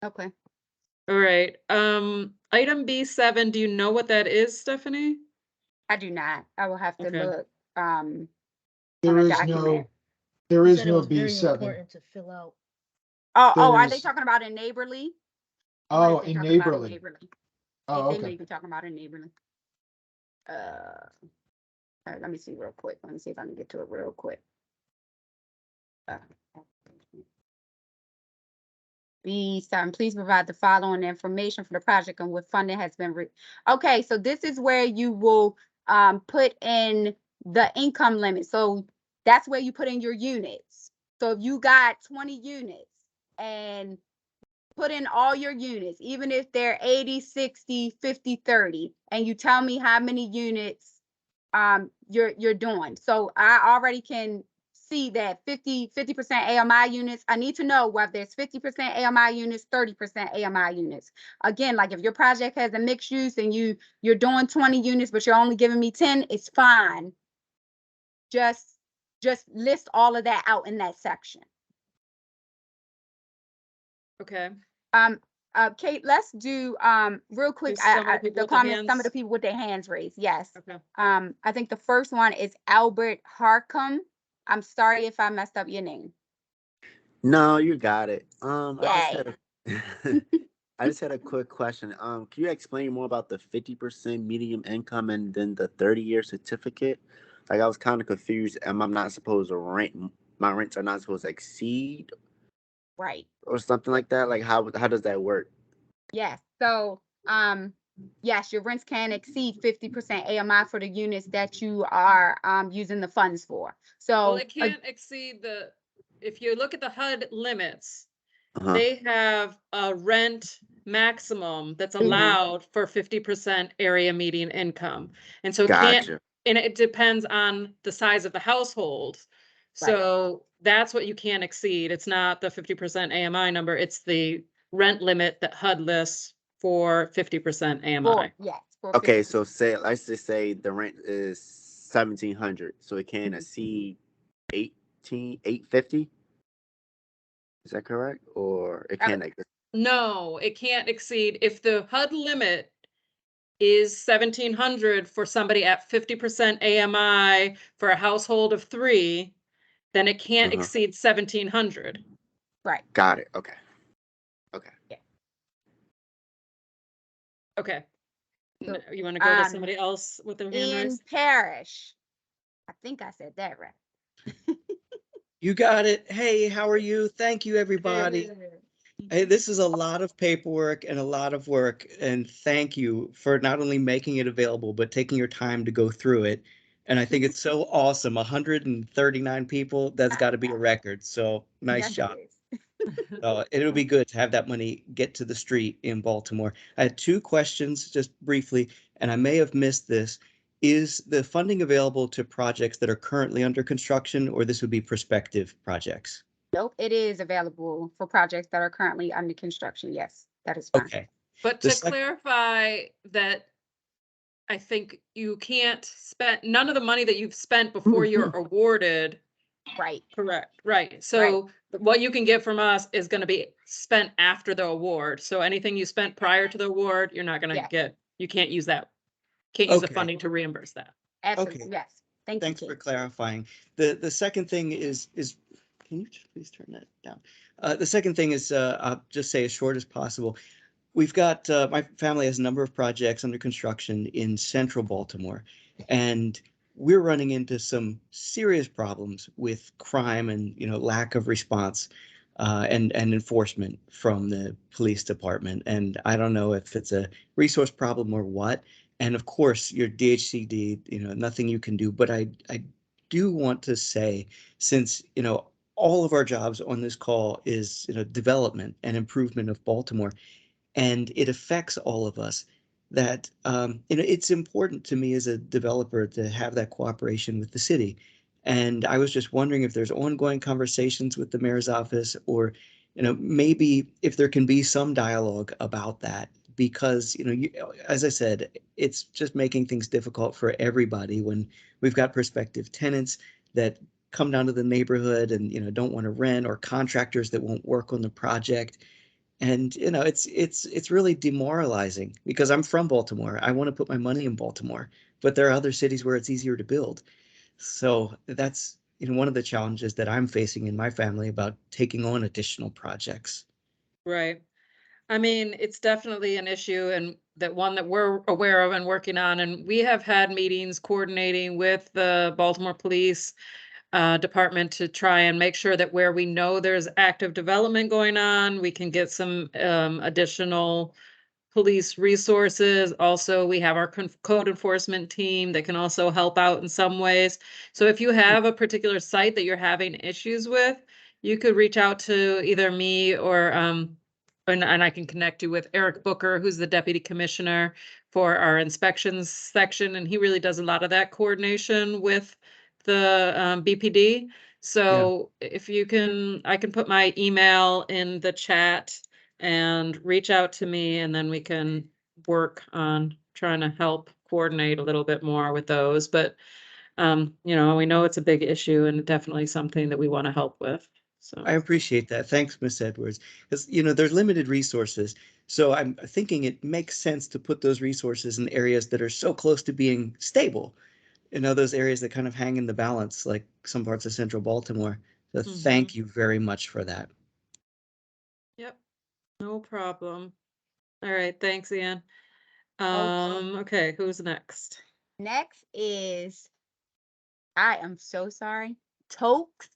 Okay. All right. Item B7, do you know what that is, Stephanie? I do not. I will have to Okay. look. There a is document. there He is said it no was very B7. important to fill out. Oh, are they There's- talking about in Neighborly? What Oh, is they in talking about Neighborly. Oh, They okay. may be talking about in Neighborly. Let me see real quick. Let me see if I can get to it real quick. B7, please provide the following information for the project and what funding has been okay, so this is where you will put in the income limit. So that's where you put in your units. So if you got 20 units and put in all your units, even if they're 80, 60, 50, 30, and you tell me how many units you're doing. So I already can see that 50% AMI units. I need to know whether it's 50% AMI units, 30% AMI units. Again, like if your project has a mixed use and you're doing 20 units, but you're only giving me 10, it's fine. Just list all of that out in that section. Okay. Kate, let's do real quick. Do some of the people The with their comments, some of the hands? people with their hands raised. Yes. Okay. I think the first one is Albert Harcum. I'm sorry if I messed up your name. No, you got it. Yay. I just had a quick question. Can you explain more about the 50% medium income and then the 30-year certificate? Like I was kind of confused. Am I not supposed to my rents are not supposed to exceed Right. or something like that? Like how does that work? Yes. So, yes, your rents can exceed 50% AMI for the units that you are using the funds for. Well, So, it can't exceed if you look at the HUD limits, Uh-huh. they have a rent maximum that's Mhm. allowed for 50% area median income. And so it can't, Gotcha. and it depends on the size of the household. So that's what you can't exceed. It's not the 50% AMI number, it's the rent limit that HUD lists for 50% AMI. yes. For Okay, 50%. so let's just say the rent is 1,700, so it can exceed 850. Is that correct? Or it can't? No, it can't exceed, if the HUD limit is 1,700 for somebody at 50% AMI for a household of 3, then it can't Uh-huh. exceed 1,700. Right. Got it. Okay. Okay. So, You want to go to somebody else with their hand Ian raised? Parrish. I think I said that right. You got it. Hey, how are you? Thank you, everybody. Hey, this is a lot of paperwork and a lot of work, and thank you for not only making it available, but taking your time to go through it. And I think it's so awesome. 139 people, that's got to be a record. So nice Yes, job. it is. It'll be good to have that money get to the street in Baltimore. I had 2 questions just briefly, and I may have missed this. Is the funding available to projects that are currently under construction, or this would be prospective projects? Nope, it is available for projects that are currently under construction. Yes, that is fine. Okay. But The to sec- clarify that, I think you can't spend, none of the money that you've spent before you're awarded. Right. Correct, right. So what you can get from us is going to be spent after the award. So anything you spent prior to the award, you're not going to Yes. get, you can't use that. Can't use the Okay. funding to reimburse that. Absolutely. Okay. Yes. Thank Thanks you, for Kate. clarifying. The second thing is can you just please turn that down? The second thing is I'll just say as short as possible. We've got my family has a number of projects under construction in central Baltimore, and we're running into some serious problems with crime and lack of response and enforcement from the police department. And I don't know if it's a resource problem or what. And of course, your DHCD, nothing you can do. But I do want to say, since, all of our jobs on this call is, development and improvement of Baltimore, and it affects all of us, that it's important to me as a developer to have that cooperation with the city. And I was just wondering if there's ongoing conversations with the mayor's office, or maybe if there can be some dialogue about that, because as I said, it's just making things difficult for everybody when we've got prospective tenants that come down to the neighborhood and don't want to rent, or contractors that won't work on the project. And it's really demoralizing, because I'm from Baltimore. I want to put my money in Baltimore, but there are other cities where it's easier to build. So that's one of the challenges that I'm facing in my family about taking on additional projects. Right. I mean, it's definitely an issue, and that one that we're aware of and working on. And we have had meetings coordinating with the Baltimore Police Department to try and make sure that where we know there's active development going on, we can get some additional police resources. Also, we have our code enforcement team that can also help out in some ways. So if you have a particular site that you're having issues with, you could reach out to either me or and I can connect you with Eric Booker, who's the deputy commissioner for our inspections section, and he really does a lot of that coordination with the BPD. So if you can, I can put my email in the chat and reach out to me, and then we can work on trying to help coordinate a little bit more with those. But we know it's a big issue, and definitely something that we want to help with. So I appreciate that. Thanks, Miss Edwards. Because there's limited resources. So I'm thinking it makes sense to put those resources in areas that are so close to being stable. Those areas that kind of hang in the balance, like some parts of central Baltimore. So thank you very much for that. Yep, no problem. All right, thanks, Ian. Okay, who's next? Next is, I am so sorry, Tokes.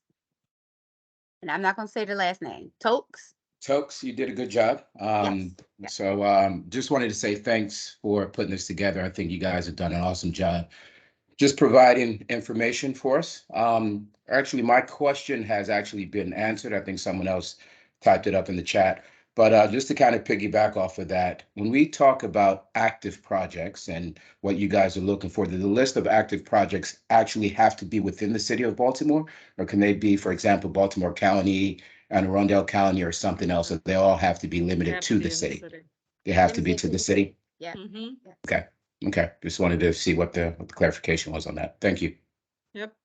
And I'm not gonna say the last name. Tokes. Tokes, you did a good job. Yes. So just wanted to say thanks for putting this together. I think you guys have done an awesome job just providing information for us. Actually, my question has actually been answered. I think someone else typed it up in the chat. But just to kind of piggyback off of that, when we talk about active projects and what you guys are looking for, do the list of active projects actually have to be within the city of Baltimore? Or can they be, for example, Baltimore County, and Arundel County, or something else? That they all have to be They limited have to to the be in the city. city. They have to be to the city. Yeah. Mhm. Yes. Okay. Okay. Just wanted to see what the clarification was on that. Thank you. Yep.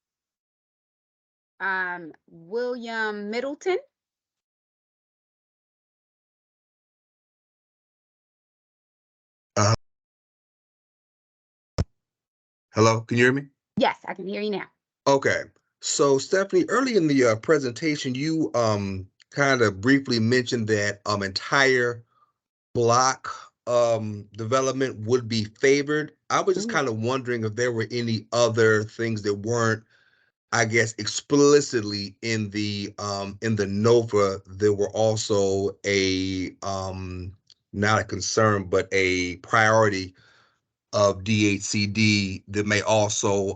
William Middleton. Hello, can you hear me? Yes, I can hear you now. Okay. So Stephanie, early in the presentation, you kind of briefly mentioned that entire block development would be favored. I was just kind of wondering if there were any other things that weren't, I guess, explicitly in the NOFA that were also a not a concern, but a priority of DHCD that may also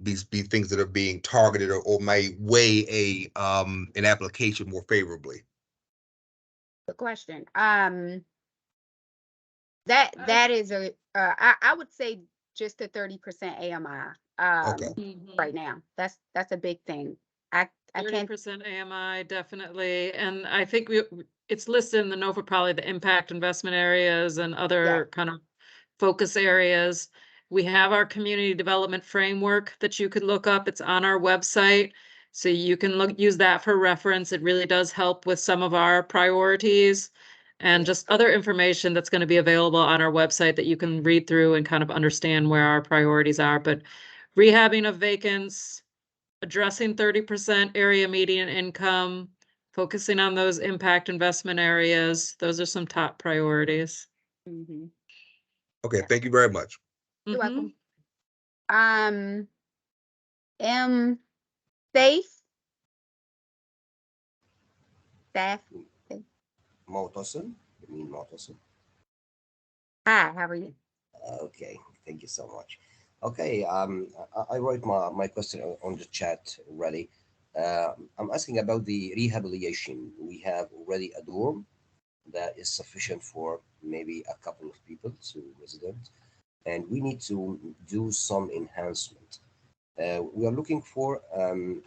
be things that are being targeted, or may weigh an application more favorably. Good question. That is I would say just the 30% AMI Okay. right now. That's a big thing. I can't 30% AMI, definitely. And I think it's listed in the NOFA, probably the impact investment areas and other kind of focus areas. We have our community development framework that you could look up. It's on our website. So you can use that for reference. It really does help with some of our priorities and just other information that's going to be available on our website that you can read through and kind of understand where our priorities are. But rehabbing of vacants, addressing 30% area median income, focusing on those impact investment areas. Those are some top priorities. Okay, thank you very much. You're welcome. Safe. Staff. Maltoson? You mean Maltoson? Hi, how are you? Okay, thank you so much. Okay, I wrote my question on the chat already. I'm asking about the rehabilitation. We have already a dorm that is sufficient for maybe a couple of people to resident, and we need to do some enhancement. We are looking for um,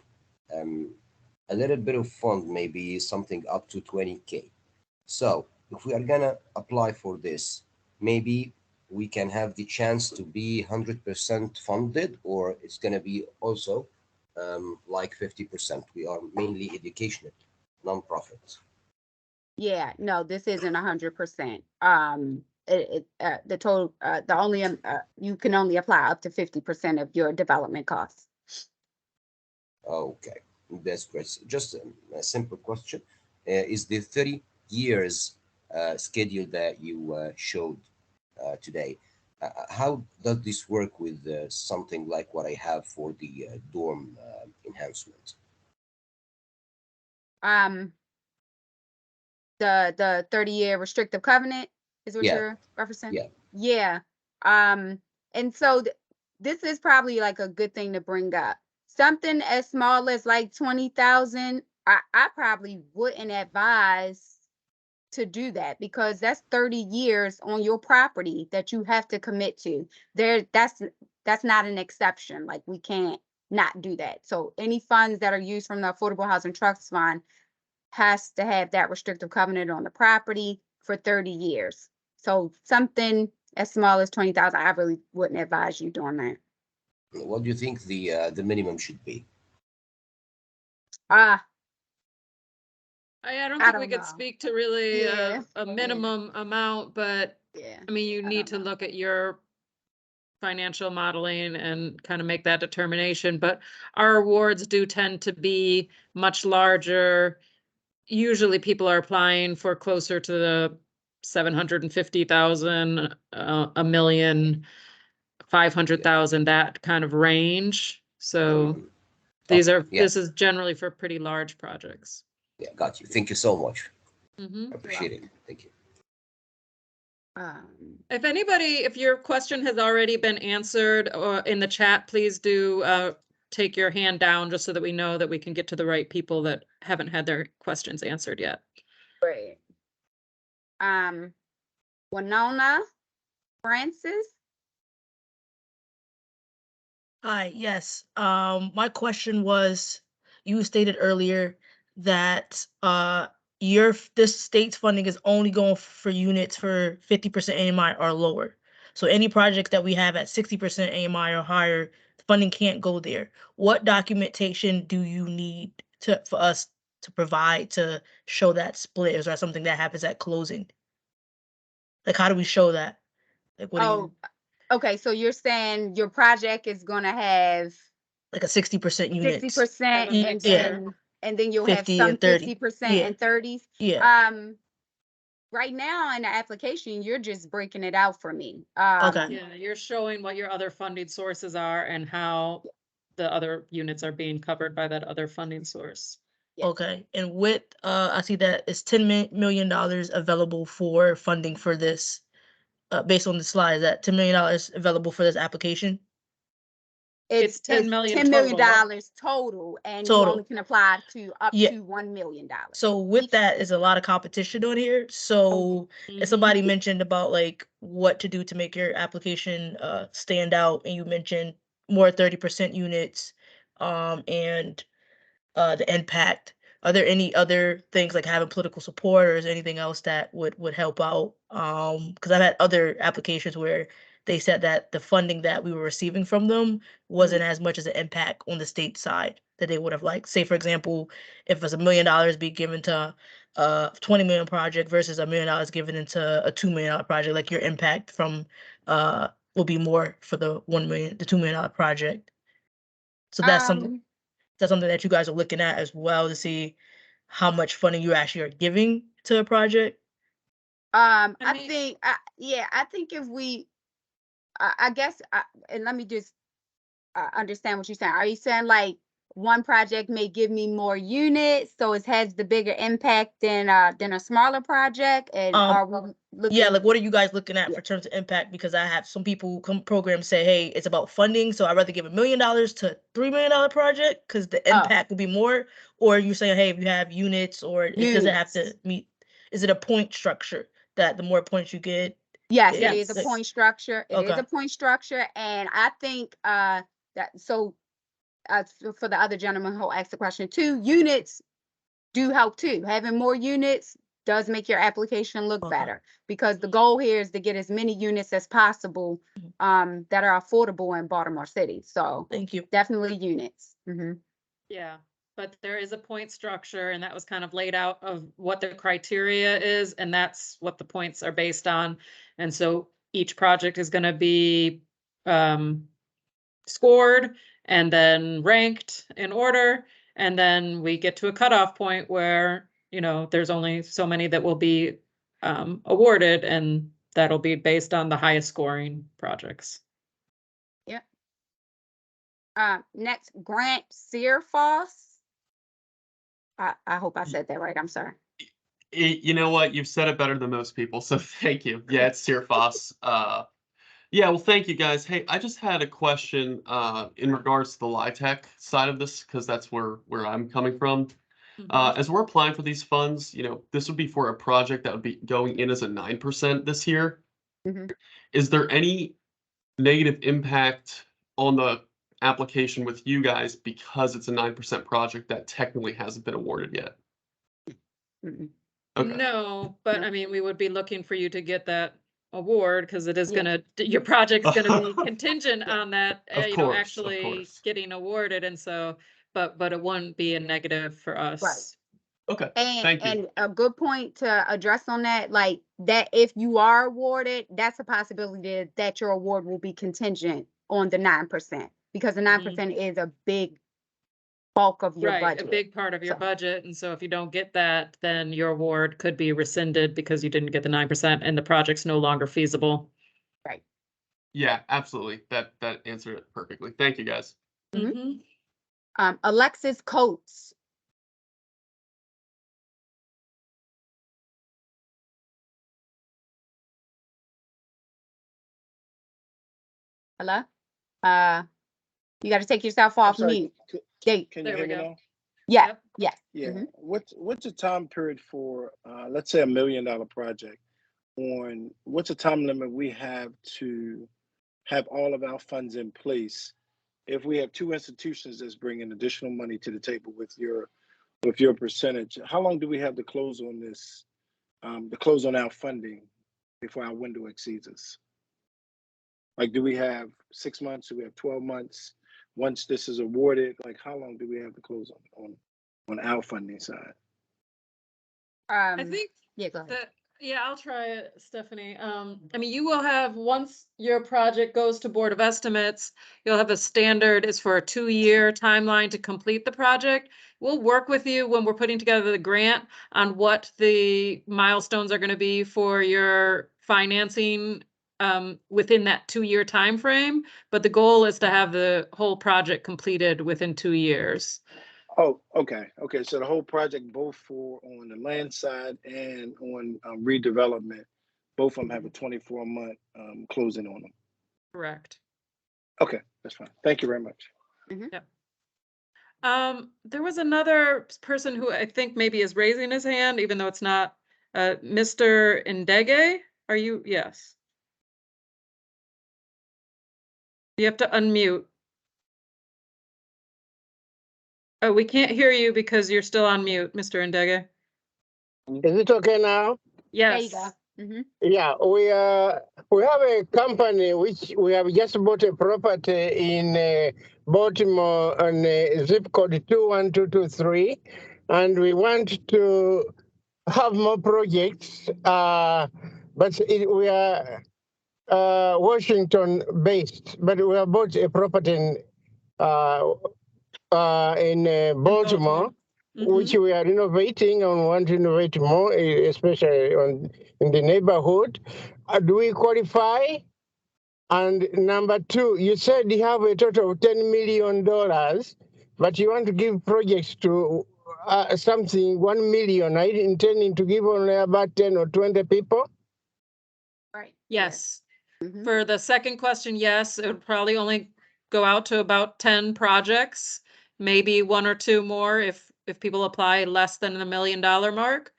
a little bit of fund, maybe something up to 20K. So if we are gonna apply for this, maybe we can have the chance to be 100% funded, or it's gonna be also like 50%. We are mainly educational, non-profit. Yeah, no, this isn't 100%. The total, the only, you can only apply up to 50% of your development costs. Okay, that's great. Just a simple question. Is the 30 years schedule that you showed today, how does this work with something like what I have for the dorm enhancement? Um, the 30-year restrictive covenant is what Yeah, you're referencing? yeah. Yeah. And so this is probably like a good thing to bring up. Something as small as like 20,000, I probably wouldn't advise to do that, because that's 30 years on your property that you have to commit to. That's not an exception. Like, we can't not do that. So any funds that are used from the Affordable Housing Trust Fund has to have that restrictive covenant on the property for 30 years. So something as small as 20,000, I really wouldn't advise you doing that. What do you think the minimum should be? Ah, I don't I think we don't could know. speak to really Yeah. a minimum amount, but Yeah. I mean, you I need don't to know. look at your financial modeling and kind of make that determination. But our awards do tend to be much larger. Usually people are applying for closer to the 750,000, a million, 500,000, that kind of range. So Mhm. these Okay, are, yeah, this is generally for pretty large projects. yeah, got you. Thank you so much. Mhm. I appreciate it. Thank you. If anybody, if your question has already been answered or in the chat, please do take your hand down just so that we know that we can get to the right people that haven't had their questions answered yet. Great. Winona Francis. Hi, yes. My question was, you stated earlier that this state's funding is only going for units for 50% AMI or lower. So any projects that we have at 60% AMI or higher, funding can't go there. What documentation do you need for us to provide to show that split? Is that something that happens at closing? Like, how do we show that? Like, what do you, Okay, so you're saying your project is gonna have like a 60% units? 60% Yeah, and then you'll have 50 some and 30. 50% Yeah, and 30s. yeah. Right now in the application, you're just breaking it out for me. Okay. Yeah, you're showing what your other funding sources are and how the other units are being covered by that other funding source. Yes. Okay. And with I see that it's $10 million available for funding for this. Based on the slide, is that $10 million available for this application It's 10 million $10 million total. total, and you only total? can apply to up Yeah. to $1 million. So with that is a lot of competition on here. So if somebody mentioned about like what to do to make your application stand out, and you mentioned more 30% units, and the impact. Are there any other things like having political support, or is there anything else that would help out? Because I've had other applications where they said that the funding that we were receiving from them wasn't as much as an impact on the state side that they would have liked. Say, for example, if it's $1 million be given to a 20 million project versus $1 million given into a $2 million project, like your impact from will be more for the $2 million project. So that's something that you guys are looking at as well to see how much funding you actually are giving to a project. I mean- think, I think if we, I guess, and let me just understand what you're saying. Are you saying like one project may give me more units, so it has the bigger impact than a smaller project? And are we looking? Yeah, like what are you guys looking at Yeah. for terms of impact? Because I have some people who come programs say, hey, it's about funding, so I'd rather give $1 million to $3 million project because the impact will be more. Or you're saying, hey, if you have units, or it doesn't have to Units. meet. Is it a point structure that the more points you get? Yes, it Yes. is a point structure. It is Okay. a point structure, and I think that so for the other gentleman who asked the question too, units do help too. Having more units does make your application look Okay. better, because the goal here is to get as many units as possible that are affordable in Baltimore City. So Thank you. definitely units. Yeah, but there is a point structure, and that was kind of laid out of what the criteria is, and that's what the points are based on. And so each project is going to be scored and then ranked in order. And then we get to a cutoff point where, there's only so many that will be awarded, and that'll be based on the highest scoring projects. Yep. Next, Grant Searfoss. I hope I said that right. I'm sorry. You know what? You've said it better than most people, so thank you. Yeah, it's Searfoss. Yeah, well, thank you guys. Hey, I just had a question in regards to the LIHTC side of this, because that's where I'm coming from. As we're applying for these funds, this would be for a project that would be going in as a 9% this year. Is there any negative impact on the application with you guys because it's a 9% project that technically hasn't been awarded yet? Okay. No, but I mean, we would be looking for you to get that award, because it is your project's gonna be contingent on that, actually getting awarded. And so, but it wouldn't be a negative for us. Right. Okay. And Thank you. and a good point to address on that, like that if you are awarded, that's a possibility that your award will be contingent on the 9%, because the 9% is a big bulk of your Right, budget. a big part of your So- budget. And so if you don't get that, then your award could be rescinded because you didn't get the 9% and the project's no longer feasible. Right. Yeah, absolutely. That answered it perfectly. Thank you, guys. Alexis Coates. Hello? You got to take yourself off mute. Can you There hear we me go. now? Yeah. Yep. Yeah. Yeah. What's the time period for let's say $1 million project? What's the time limit we have to have all of our funds in place? If we have two institutions that's bringing additional money to the table with your percentage, how long do we have to close on this, to close on our funding before our window exceeds us? Like, do we have 6 months? Do we have 12 months? Once this is awarded, like how long do we have to close on our funding side? I think Yeah, go ahead. I'll try it, Stephanie. I mean, you will have, once your project goes to Board of Estimates, you'll have a standard is for a 2-year timeline to complete the project. We'll work with you when we're putting together the grant on what the milestones are going to be for your financing within that 2-year time frame. But the goal is to have the whole project completed within 2 years. Oh, okay. So the whole project, both on the land side and on redevelopment, both of them have a 24-month closing on them. Correct. Okay, that's fine. Thank you very much. Yep. There was another person who I think maybe is raising his hand, even though it's not Mr. Ndege. Are you? Yes. You have to unmute. Oh, we can't hear you because you're still on mute, Mr. Ndege. Is it okay now? Yes. There you go. Yeah, we have a company which we have just bought a property in Baltimore on zip code 21223, and we want to have more projects, but we are Washington based, but we have bought a property in Baltimore, which we are renovating and want to renovate more, especially in the neighborhood. Do we qualify? And number two, you said you have a total of $10 million but you want to give projects to something 1 million. Are you intending to give only about 10 or 20 people? Right. Yes. Mhm. For the second question, yes, it would probably only go out to about 10 projects, maybe one or two more if people apply less than the $1 million mark.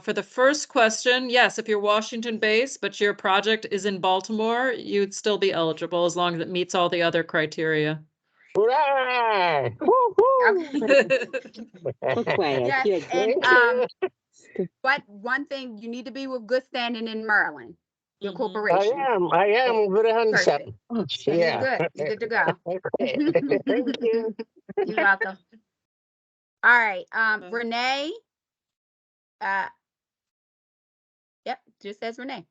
For the first question, yes, if you're Washington based, but your project is in Baltimore, you'd still be eligible as long as it meets all the other criteria. Hooray! Woo-hoo! Yes, and Thank you. but one thing, you need to be with good standing in Maryland, your Mhm. corporation. I am very handsome. Perfect. So Yeah. you're good. You're good to go. Okay. Thank you. You're welcome. All right, Okay. Renee. Yep, just says Renee.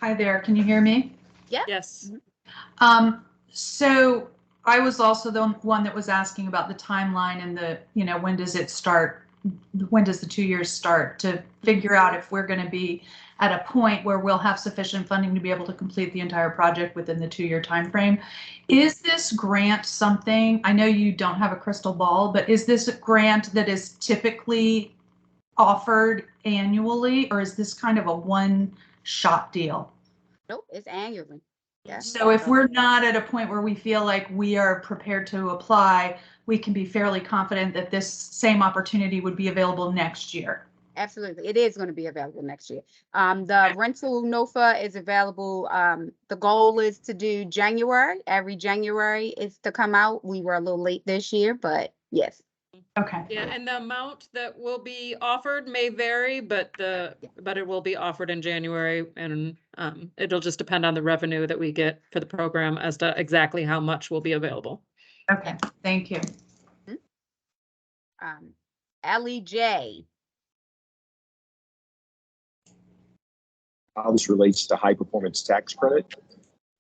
Hi there, can you hear me? Yeah. Yes. So I was also the one that was asking about the timeline and the, when does it start? When does the 2 years start to figure out if we're going to be at a point where we'll have sufficient funding to be able to complete the entire project within the 2-year time frame? Is this grant something, I know you don't have a crystal ball, but is this a grant that is typically offered annually, or is this kind of a one-shot deal? Nope, it's annually. Yeah. So if we're not at a point where we feel like we are prepared to apply, we can be fairly confident that this same opportunity would be available next year. Absolutely. It is going to be available next year. The rental NOFA is available. The goal is to do January. Every January is to come out. We were a little late this year, but yes. Okay. Yeah, and the amount that will be offered may vary, but it will be offered in January, and it'll just depend on the revenue that we get for the program as to exactly how much will be available. Okay, thank you. Ellie J. How this relates to high performance tax credit.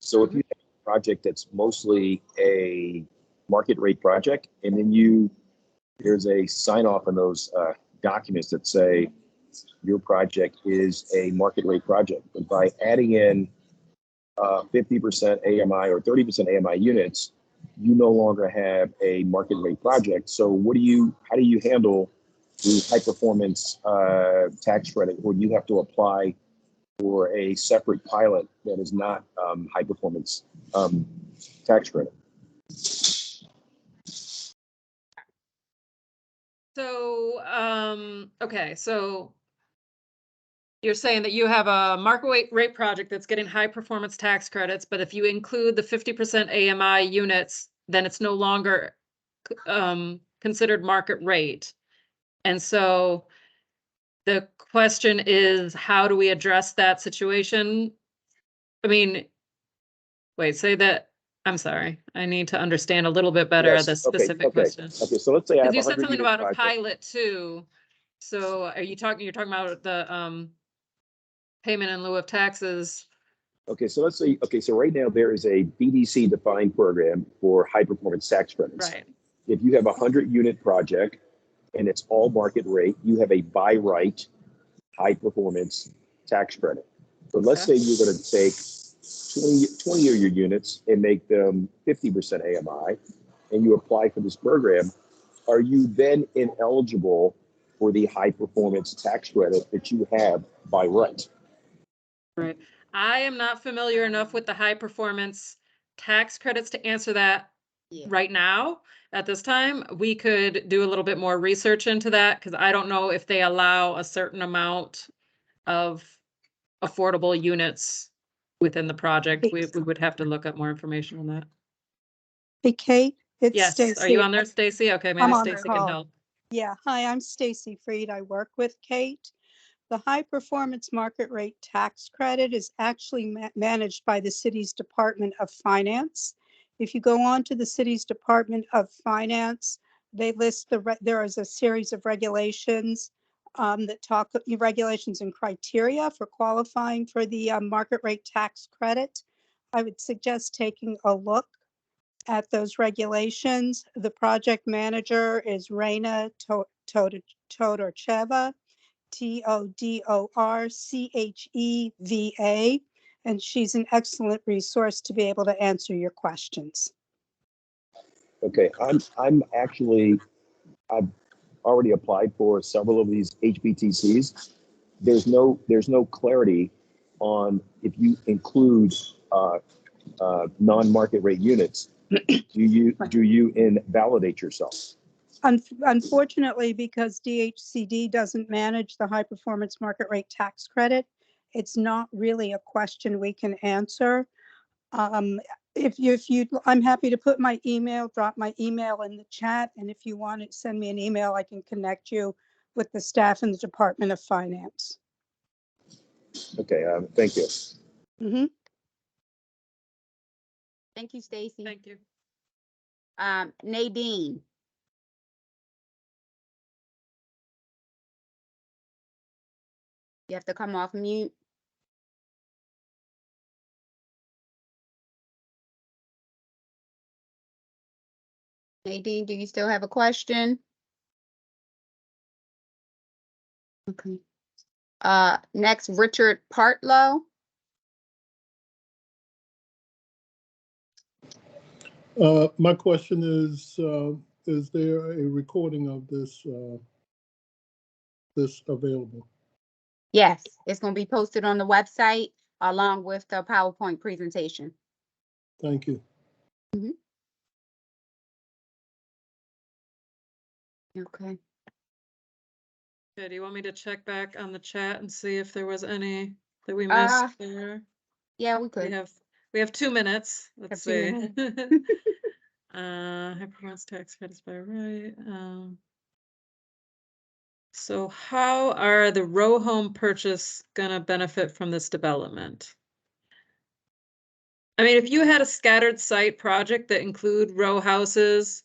So if you have a project that's mostly a market rate project, and then there's a sign off on those documents that say your project is a market rate project. But by adding in 50% AMI or 30% AMI units, you no longer have a market rate project. So how do you handle the high performance tax credit where you have to apply for a separate pilot that is not high performance tax credit? So, okay, so you're saying that you have a market rate project that's getting high performance tax credits, but if you include the 50% AMI units, then it's no longer considered market rate. And so the question is, how do we address that situation? I mean, wait, say that. I'm sorry. I need to understand a little bit better Yes, the specific question. Okay, so let's say I have Because you said 100 something unit about a project. pilot too. So you're talking about the payment in lieu of taxes. Okay, so let's say, so right now there is a BDC defined program for high performance tax credits. Right. If you have a 100 unit project and it's all market rate, you have a by right high performance tax credit. But let's say you're going to take 20 of your units and make them 50% AMI, and you apply for this program. Are you then ineligible for the high performance tax credit that you have by right? Right. I am not familiar enough with the high performance tax credits to answer that right now. At this time, we could do a little bit more research into that because I don't know if they allow a certain amount of affordable units within the project. We would have to look up more information on that. Hey, Kate, it's Yes, Stacy. are you on there, Stacy? Okay, maybe I'm on the Stacy can call. help. Yeah, hi, I'm Stacy Freed. I work with Kate. The high performance market rate tax credit is actually managed by the city's Department of Finance. If you go on to the city's Department of Finance, they list there is a series of regulations that talk regulations and criteria for qualifying for the market rate tax credit. I would suggest taking a look at those regulations. The project manager is Reina Todorcheva, Todorcheva, and she's an excellent resource to be able to answer your questions. Okay, I'm actually, I've already applied for several of these HBTCs. There's no clarity on if you include non-market rate units. Do you invalidate yourself? Unfortunately, because DHCD doesn't manage the high performance market rate tax credit, it's not really a question we can answer. If you, I'm happy to put my email, drop my email in the chat. And if you want to send me an email, I can connect you with the staff in the Department of Finance. Okay, thank you. Mhm. Thank you, Stacy. Thank you. Nadine. You have to come off mute. Nadine, do you still have a question? Okay. Next, Richard Partlow. My question is there a recording of this available? Yes, it's going to be posted on the website along with the PowerPoint presentation. Thank you. Okay. Okay, do you want me to check back on the chat and see if there was any that we missed there? Yeah, we could. We have 2 minutes. Let's see. High performance tax credits by right. So how are the row home purchase gonna benefit from this development? I mean, if you had a scattered site project that include row houses,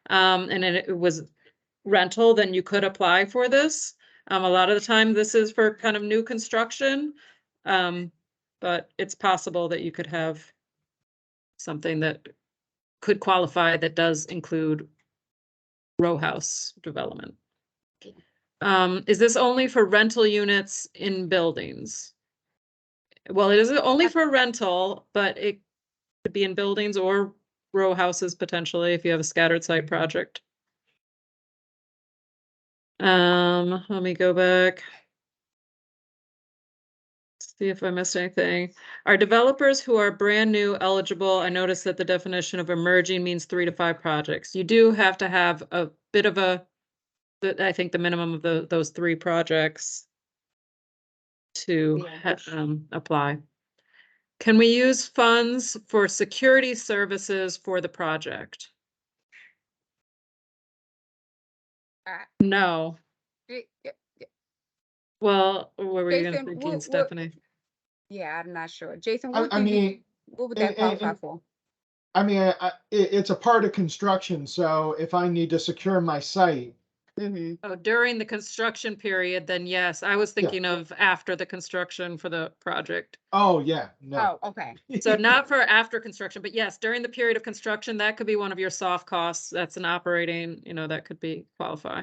and it was rental, then you could apply for this. A lot of the time, this is for kind of new construction, but it's possible that you could have something that could qualify that does include row house development. Is this only for rental units in buildings? Well, it is only for rental, but it could be in buildings or row houses potentially if you have a scattered site project. Let me go back. See if I missed anything. Are developers who are brand new eligible? I noticed that the definition of emerging means 3 to 5 projects. You do have to have a bit of I think the minimum of those 3 projects to apply. Can we use funds for security services for the project? No. Well, what were you Jason, thinking, Stephanie? Yeah, I'm not sure. Jason, I mean, what would that qualify for? I mean, it's a part of construction. So if I need to secure my site. Oh, during the construction period, then yes. I was thinking of after the construction for the project. Oh, yeah. No. Oh, okay. So not for after construction, but yes, during the period of construction, that could be one of your soft costs. That's an operating, that could be qualify.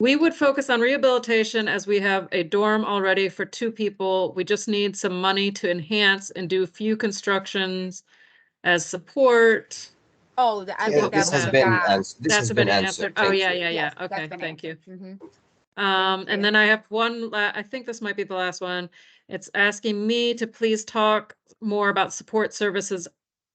We would focus on rehabilitation as we have a dorm already for 2 people. We just need some money to enhance and do few constructions as support. Oh, I think this has been answered. Oh, Thank yeah, you. yeah, yeah. Yes, Okay, that's been thank you. answered. And then I have one, I think this might be the last one. It's asking me to please talk more about support services.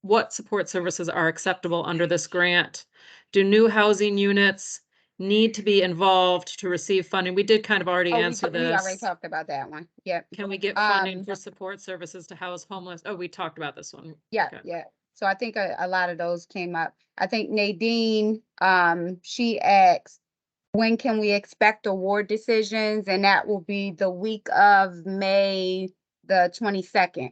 What support services are acceptable under this grant? Do new housing units need to be involved to receive funding? We did kind of already answer this. We already talked about that one. Yep. Can we get funding for support services to house homeless? Oh, we talked about this one. Yeah, Okay. yeah. So I think a lot of those came up. I think Nadine, she asked, when can we expect award decisions? And that will be the week of May the 22nd.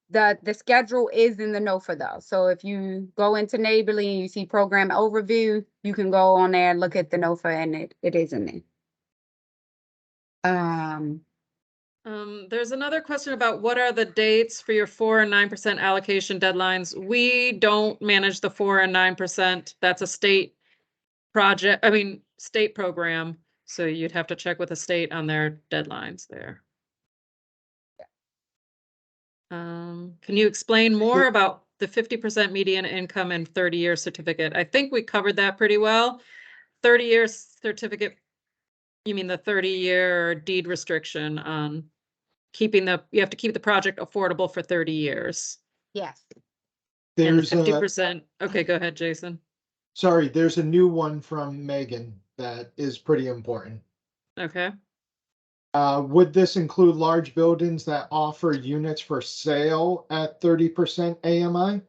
The schedule is in the NOFA though. So if you go into Neighborly and you see program overview, you can go on there and look at the NOFA and it is in there. There's another question about what are the dates for your 4 and 9% allocation deadlines? We don't manage the 4 and 9%. That's a state project, state program. So you'd have to check with the state on their deadlines there. Can you explain more about the 50% median income and 30-year certificate. I think we covered that pretty well. 30-year certificate, you mean the 30-year deed restriction on keeping you have to keep the project affordable for 30 years. Yes. And the There's a, 50%, okay, go ahead, Jason. sorry, there's a new one from Megan that is pretty important. Okay. Would this include large buildings that offer units for sale at 30% AMI?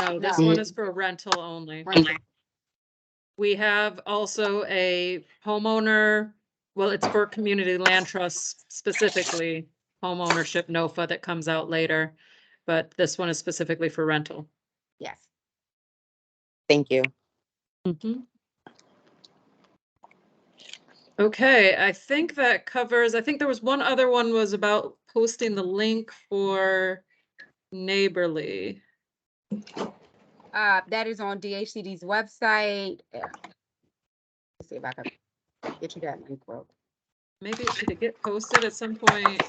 No, this No. one is for rental only. Rental. We have also a homeowner, well, it's for community land trusts specifically, home ownership NOFA that comes out later, but this one is specifically for rental. Yes. Thank you. Mhm. Okay, I think that covers, I think there was one other one was about posting the link for Neighborly. That is on DHCD's website. Yeah. Let's see if I can get you that link, bro. Maybe did it get posted at some point?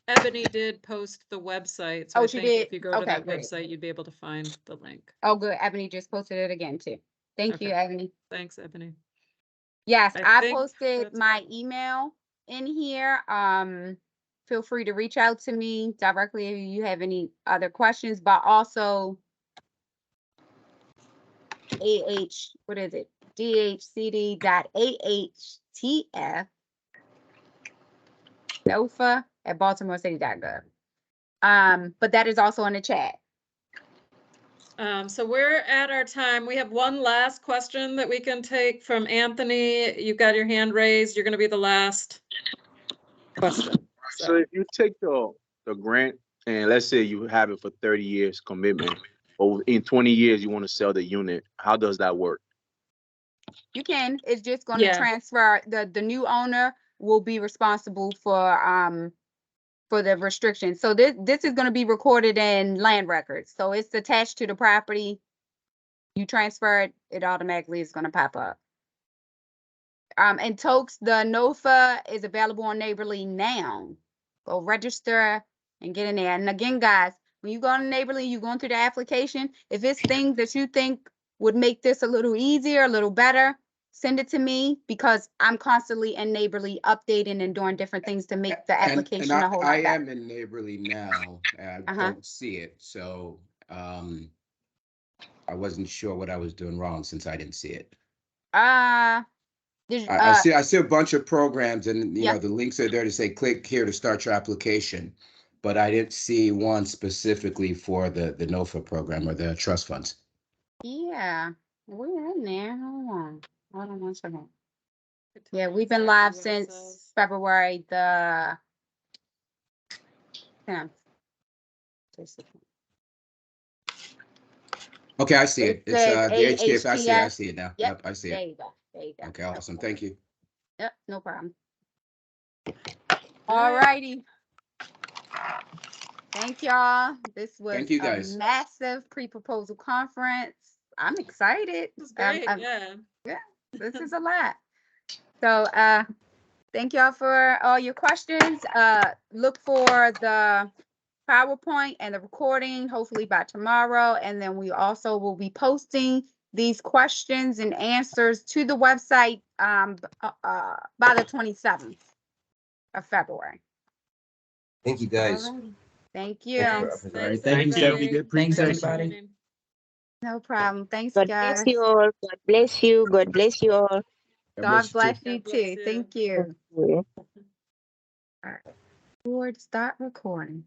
Ebony did post the website, so Oh, I she think did? if you go to Okay, that great. website, you'd be able to find the link. Oh, good. Ebony just posted it again too. Thank you, Okay. Ebony. Thanks, Ebony. Yes, I I think posted that's my email in here. Feel free to reach out to me directly if you have any other questions, but also what is it? DHCD.AHTF NOFA at baltimorecity.gov. But that is also in the chat. So we're at our time. We have one last question that we can take from Anthony. You've got your hand raised. You're going to be the last question. So if you take the grant and let's say you have it for 30 years commitment, or in 20 years you want to sell the unit, how does that work? You can. It's just going to transfer. The new owner will be responsible for the restriction. So this is going to be recorded in land records. So it's attached to the property. You transfer it, it automatically is going to pop up. And Tokes, the NOFA is available on Neighborly now. Go register and get in there. And again, guys, when you go on Neighborly, you're going through the application. If it's things that you think would make this a little easier, a little better, send it to me because I'm constantly in Neighborly updating and doing different things to make the application a whole lot I better. am in Neighborly now. I don't see it, so I wasn't sure what I was doing wrong since I didn't see it. I see a bunch of programs, and you know the links are there to say click here to start your application, but I didn't see one specifically for the NOFA program or the trust funds. Yeah, we're in there. Hold on 1 second. Yeah, we've been live since February the 10th. Okay, I see it. It's says the HTF. I AHTF. see it now. Yep, Yep, I see there it. you go. There you go. Okay, awesome. Thank you. Yep, no problem. All righty. Thank y'all. This was Thank you, a guys. massive pre-proposal conference. I'm excited. This is great. Yeah, this is a lot. So thank y'all for all your questions. Look for the PowerPoint and the recording hopefully by tomorrow. And then we also will be posting these questions and answers to the website by the 27th of February. Thank you, guys. Thank you. Thanks. Thank you, Stephanie. Good presentation. Thanks, everybody. No problem. Thanks, God guys. bless you all. God bless you. God bless you all. God bless you God bless too. you. Thank you. Thank you. All right. Lord, start recording.